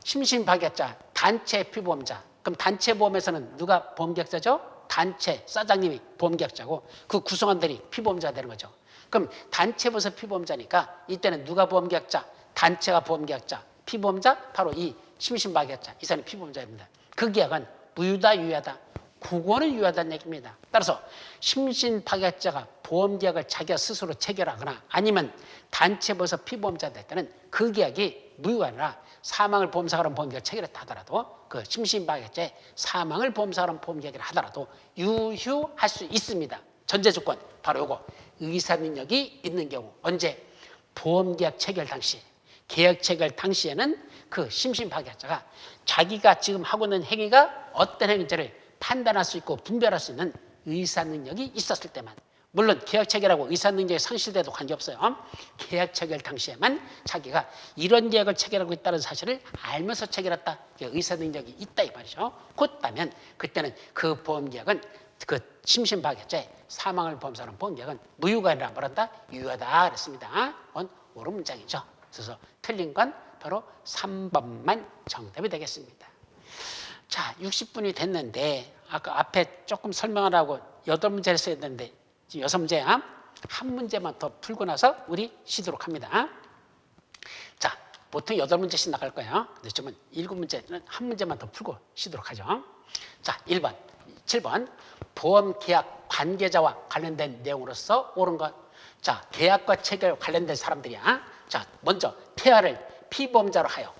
Speaker 1: 심신박약자 단체 피보험자. 그럼 단체 보험에서는 누가 보험계약자죠? 단체 사장님이 보험계약자고 그 구성원들이 피보험자가 되는 거죠. 그럼 단체에서 피보험자니까 이때는 누가 보험계약자? 단체가 보험계약자. 피보험자? 바로 이 심신박약자. 이 사람이 피보험자입니다. 그 계약은 무효다 유효하다? 그거는 유효하다는 얘기입니다. 따라서 심신박약자가 보험계약을 자기가 스스로 체결하거나 아니면 단체보험에서 피보험자 될 때는 그 계약이 무효가 아니라 사망을 보험사가로 보험계약을 체결했다 하더라도 그 심신박약자의 사망을 보험사가로 보험계약을 하더라도 유효할 수 있습니다. 전제조건 바로 요거 의사능력이 있는 경우 언제? 보험계약 체결 당시 계약 체결 당시에는 그 심신박약자가 자기가 지금 하고 있는 행위가 어떤 행위인지를 판단할 수 있고 분별할 수 있는 의사능력이 있었을 때만 물론 계약 체결하고 의사능력이 상실돼도 관계없어요. 계약 체결 당시에만 자기가 이런 계약을 체결하고 있다는 사실을 알면서 체결했다. 의사능력이 있다 이 말이죠. 그렇다면 그때는 그 보험계약은 그 심신박약자의 사망을 보험사는 보험계약은 무효가 아니라 뭐란다? 유효하다 그랬습니다. 옳은 문장이죠. 그래서 틀린 건 바로 3번만 정답이 되겠습니다. 자, 60분이 됐는데 아까 앞에 조금 설명하라고 8문제를 써야 되는데 지금 6문제야. 한 문제만 더 풀고 나서 우리 쉬도록 합니다. 자, 보통 8문제씩 나갈 거예요. 근데 지금은 7문제는 한 문제만 더 풀고 쉬도록 하죠. 자, 1번, 7번 보험계약 관계자와 관련된 내용으로서 옳은 것. 자, 계약과 체결 관련된 사람들이야. 자, 먼저 태아를 피보험자로 하여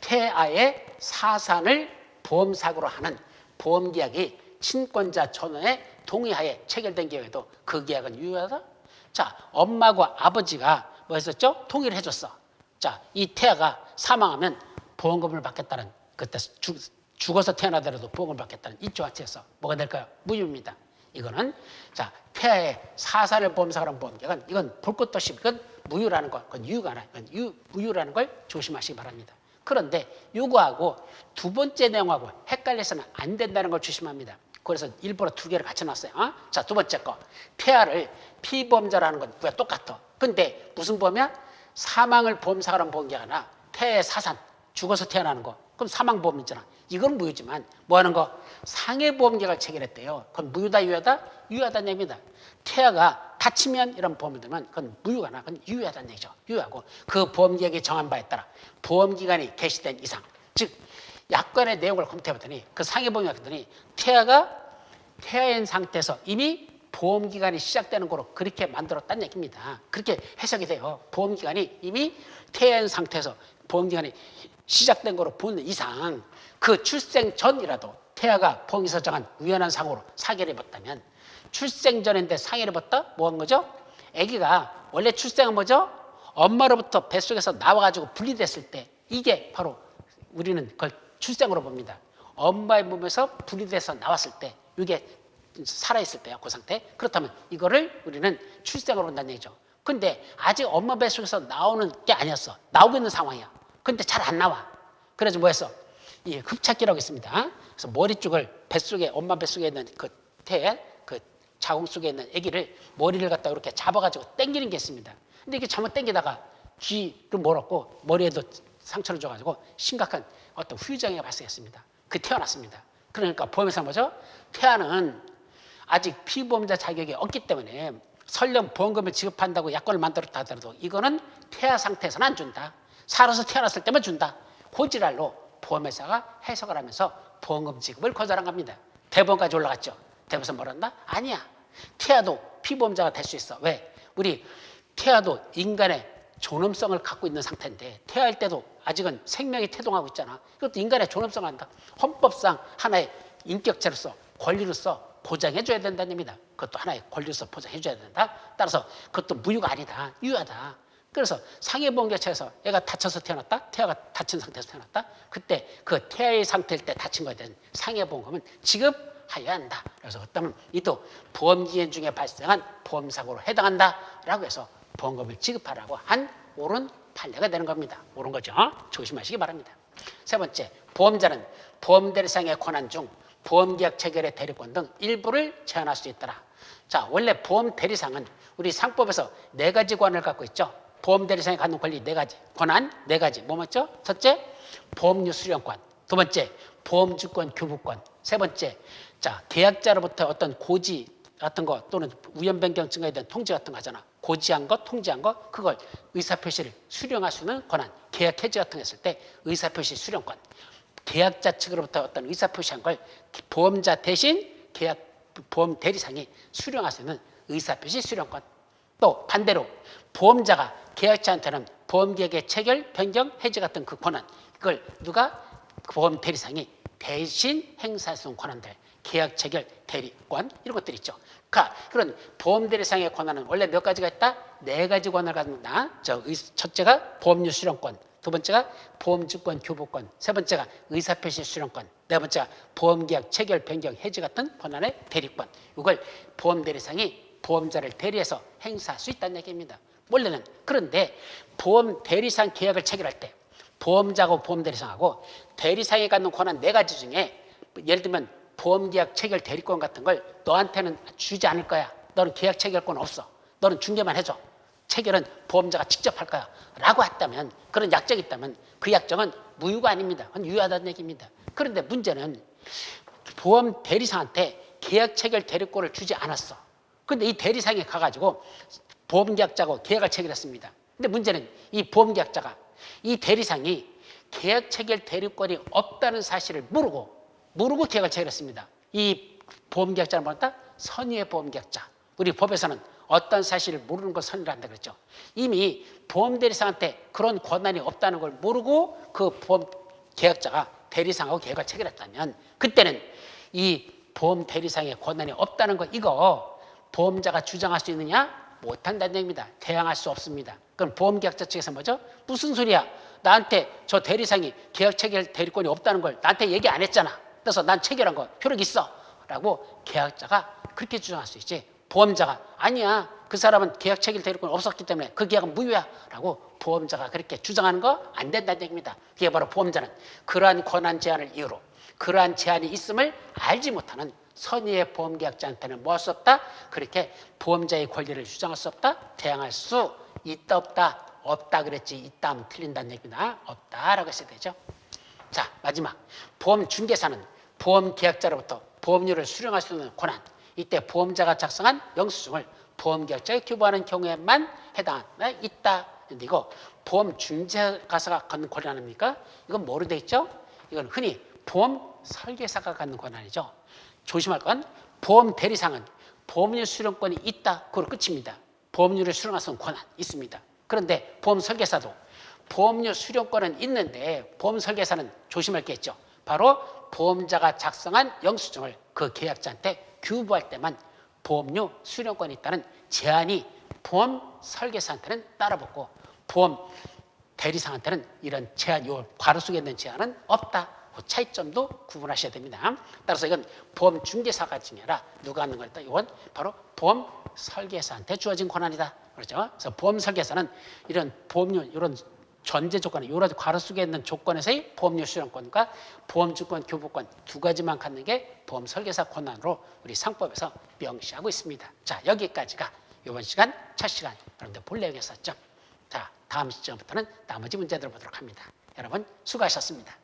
Speaker 1: 태아의 사산을 보험사고로 하는 보험계약이 친권자 전원의 동의하에 체결된 경우에도 그 계약은 유효하다. 자, 엄마하고 아버지가 뭐 했었죠? 동의를 해줬어. 자, 이 태아가 사망하면 보험금을 받겠다는 그때 죽어서 태어나더라도 보험을 받겠다는 이조화체에서 뭐가 될까요? 무효입니다. 이거는 자 태아의 사산을 보험사고로 하는 보험계약은 이건 볼 것도 없이 이건 무효라는 거, 그건 유효가 아니라 이건 무효라는 걸 조심하시기 바랍니다. 그런데 요거하고 두 번째 내용하고 헷갈려서는 안 된다는 걸 조심합니다. 그래서 일부러 두 개를 같이 놨어요. 자, 두 번째 거 태아를 피보험자라는 건 뭐야 똑같아. 근데 무슨 보험이야? 사망을 보험사고로 하는 보험계약 아니라 태아의 사산 죽어서 태어나는 거. 그럼 사망보험이잖아. 이건 무효지만 뭐 하는 거? 상해보험계약을 체결했대요. 그건 무효다 유효하다? 유효하다는 얘기입니다. 태아가 다치면 이런 보험을 들면 그건 무효가 아니라 그건 유효하다는 얘기죠. 유효하고 그 보험계약이 정한 바에 따라 보험기간이 개시된 이상 즉 약관의 내용을 검토해봤더니 그 상해보험을 했더니 태아가 태아인 상태에서 이미 보험기간이 시작되는 거로 그렇게 만들었다는 얘기입니다. 그렇게 해석이 돼요. 보험기간이 이미 태아인 상태에서 보험기간이 시작된 거로 보는 이상 그 출생 전이라도 태아가 보험에서 정한 우연한 사고로 사기를 입었다면 출생 전인데 상해를 입었다? 뭐 한 거죠? 아기가 원래 출생은 뭐죠? 엄마로부터 뱃속에서 나와가지고 분리됐을 때 이게 바로 우리는 그걸 출생으로 봅니다. 엄마의 몸에서 분리돼서 나왔을 때 이게 살아있을 때요. 그 상태. 그렇다면 이거를 우리는 출생으로 본다는 얘기죠. 근데 아직 엄마 뱃속에서 나오는 게 아니었어. 나오고 있는 상황이야. 근데 잘 안 나와. 그래서 뭐 했어? 이 흡착기라고 있습니다. 그래서 머리 쪽을 뱃속에 엄마 뱃속에 있는 그 자궁 속에 있는 아기를 머리를 갖다 이렇게 잡아가지고 당기는 게 있습니다. 근데 이게 잘못 당기다가 귀를 몰았고 머리에도 상처를 줘가지고 심각한 어떤 후유장애가 발생했습니다. 그 태어났습니다. 그러니까 보험회사 뭐죠? 태아는 아직 피보험자 자격이 없기 때문에 설령 보험금을 지급한다고 약관을 만들었다 하더라도 이거는 태아 상태에서는 안 준다. 살아서 태어났을 때만 준다. 고지랄로 보험회사가 해석을 하면서 보험금 지급을 거절한 겁니다. 대법원까지 올라갔죠. 대법원에서 뭐란다? 아니야. 태아도 피보험자가 될 수 있어. 왜? 우리 태아도 인간의 존엄성을 갖고 있는 상태인데 태아일 때도 아직은 생명이 태동하고 있잖아. 이것도 인간의 존엄성을 한다. 헌법상 하나의 인격체로서 권리로서 보장해줘야 된다는 얘기입니다. 그것도 하나의 권리로서 보장해줘야 된다. 따라서 그것도 무효가 아니다. 유효하다. 그래서 상해보험계약처에서 애가 다쳐서 태어났다? 태아가 다친 상태에서 태어났다? 그때 그 태아의 상태일 때 다친 거에 대한 상해보험금은 지급하여야 한다. 그래서 그렇다면 이도 보험기간 중에 발생한 보험사고로 해당한다라고 해서 보험금을 지급하라고 한 옳은 판례가 되는 겁니다. 옳은 거죠. 조심하시기 바랍니다. 세 번째, 보험자는 보험대리상의 권한 중 보험계약 체결의 대리권 등 일부를 제한할 수 있더라. 자, 원래 보험대리상은 우리 상법에서 4가지 권한을 갖고 있죠. 보험대리상이 갖는 권리 4가지, 권한 4가지. 뭐 맞죠? 첫째, 보험료 수령권. 두 번째, 보험주권 교부권. 세 번째, 자, 계약자로부터 어떤 고지 같은 거 또는 우연 변경 증가에 대한 통지 같은 거 하잖아. 고지한 것, 통지한 것, 그걸 의사표시를 수령할 수 있는 권한. 계약 해지 같은 거 했을 때 의사표시 수령권. 계약자 측으로부터 어떤 의사표시한 걸 보험자 대신 보험 대리상이 수령할 수 있는 의사표시 수령권. 또 반대로 보험자가 계약자한테는 보험계약의 체결, 변경, 해지 같은 그 권한, 그걸 누가 보험 대리상이 대신 행사할 수 있는 권한들, 계약 체결, 대리권 이런 것들이 있죠. 그런 보험 대리상의 권한은 원래 몇 가지가 있다? 4가지 권한을 갖는다. 첫째가 보험료 수령권, 두 번째가 보험증권 교부권, 세 번째가 의사표시 수령권, 네 번째가 보험계약 체결, 변경, 해지 같은 권한의 대리권. 이걸 보험 대리상이 보험자를 대리해서 행사할 수 있다는 얘기입니다. 원래는. 그런데 보험 대리상 계약을 체결할 때 보험자하고 보험 대리상하고 대리상이 갖는 권한 4가지 중에 예를 들면 보험계약 체결 대리권 같은 걸 너한테는 주지 않을 거야. 너는 계약 체결권 없어. 너는 중개만 해줘. 체결은 보험자가 직접 할 거야. 라고 했다면, 그런 약정이 있다면 그 약정은 무효가 아닙니다. 그건 유효하다는 얘기입니다. 그런데 문제는 보험 대리상한테 계약 체결 대리권을 주지 않았어. 그런데 이 대리상에 가가지고 보험계약자하고 계약을 체결했습니다. 근데 문제는 이 보험계약자가 이 대리상이 계약 체결 대리권이 없다는 사실을 모르고 계약을 체결했습니다. 이 보험계약자는 뭐였다? 선의의 보험계약자. 우리 법에서는 어떤 사실을 모르는 걸 선의를 한다 그랬죠. 이미 보험대리상한테 그런 권한이 없다는 걸 모르고 그 보험계약자가 대리상하고 계약을 체결했다면 그때는 이 보험대리상의 권한이 없다는 거 이거 보험자가 주장할 수 있느냐? 못한다는 얘기입니다. 대항할 수 없습니다. 그럼 보험계약자 측에서 뭐죠? 무슨 소리야? 나한테 저 대리상이 계약 체결 대리권이 없다는 걸 나한테 얘기 안 했잖아. 그래서 난 체결한 거 효력 있어. 라고 계약자가 그렇게 주장할 수 있지. 보험자가 아니야. 그 사람은 계약 체결 대리권이 없었기 때문에 그 계약은 무효야. 라고 보험자가 그렇게 주장하는 거 안 된다는 얘기입니다. 그게 바로 보험자는 그러한 권한 제한을 이유로 그러한 제한이 있음을 알지 못하는 선의의 보험계약자한테는 뭐 할 수 없다? 그렇게 보험자의 권리를 주장할 수 없다? 대항할 수 있다 없다? 없다 그랬지. 있다 하면 틀린다는 얘기입니다. 없다라고 했어야 되죠. 자, 마지막 보험중개사는 보험계약자로부터 보험료를 수령할 수 있는 권한, 이때 보험자가 작성한 영수증을 보험계약자에 교부하는 경우에만 해당하는 있다. 근데 이거 보험중개사가 갖는 권한 아닙니까? 이건 뭐로 돼 있죠? 이건 흔히 보험설계사가 갖는 권한이죠. 조심할 건 보험대리상은 보험료 수령권이 있다. 그걸로 끝입니다. 보험료를 수령할 수 있는 권한 있습니다. 그런데 보험설계사도 보험료 수령권은 있는데 보험설계사는 조심할 게 있죠. 바로 보험자가 작성한 영수증을 그 계약자한테 교부할 때만 보험료 수령권이 있다는 제한이 보험설계사한테는 따라붙고 보험대리상한테는 이런 제한, 요 괄호 속에 있는 제한은 없다. 그 차이점도 구분하셔야 됩니다. 따라서 이건 보험중개사가 중요하라. 누가 하는 거다? 이건 바로 보험설계사한테 주어진 권한이다. 그렇죠? 그래서 보험설계사는 이런 보험료, 이런 전제 조건에 여러 가지 괄호 속에 있는 조건에서의 보험료 수령권과 보험증권 교부권 2가지만 갖는 게 보험설계사 권한으로 우리 상법에서 명시하고 있습니다. 자, 여기까지가 이번 시간 첫 시간 여러분들 볼 내용이었었죠. 자, 다음 시점부터는 나머지 문제들을 보도록 합니다. 여러분 수고하셨습니다.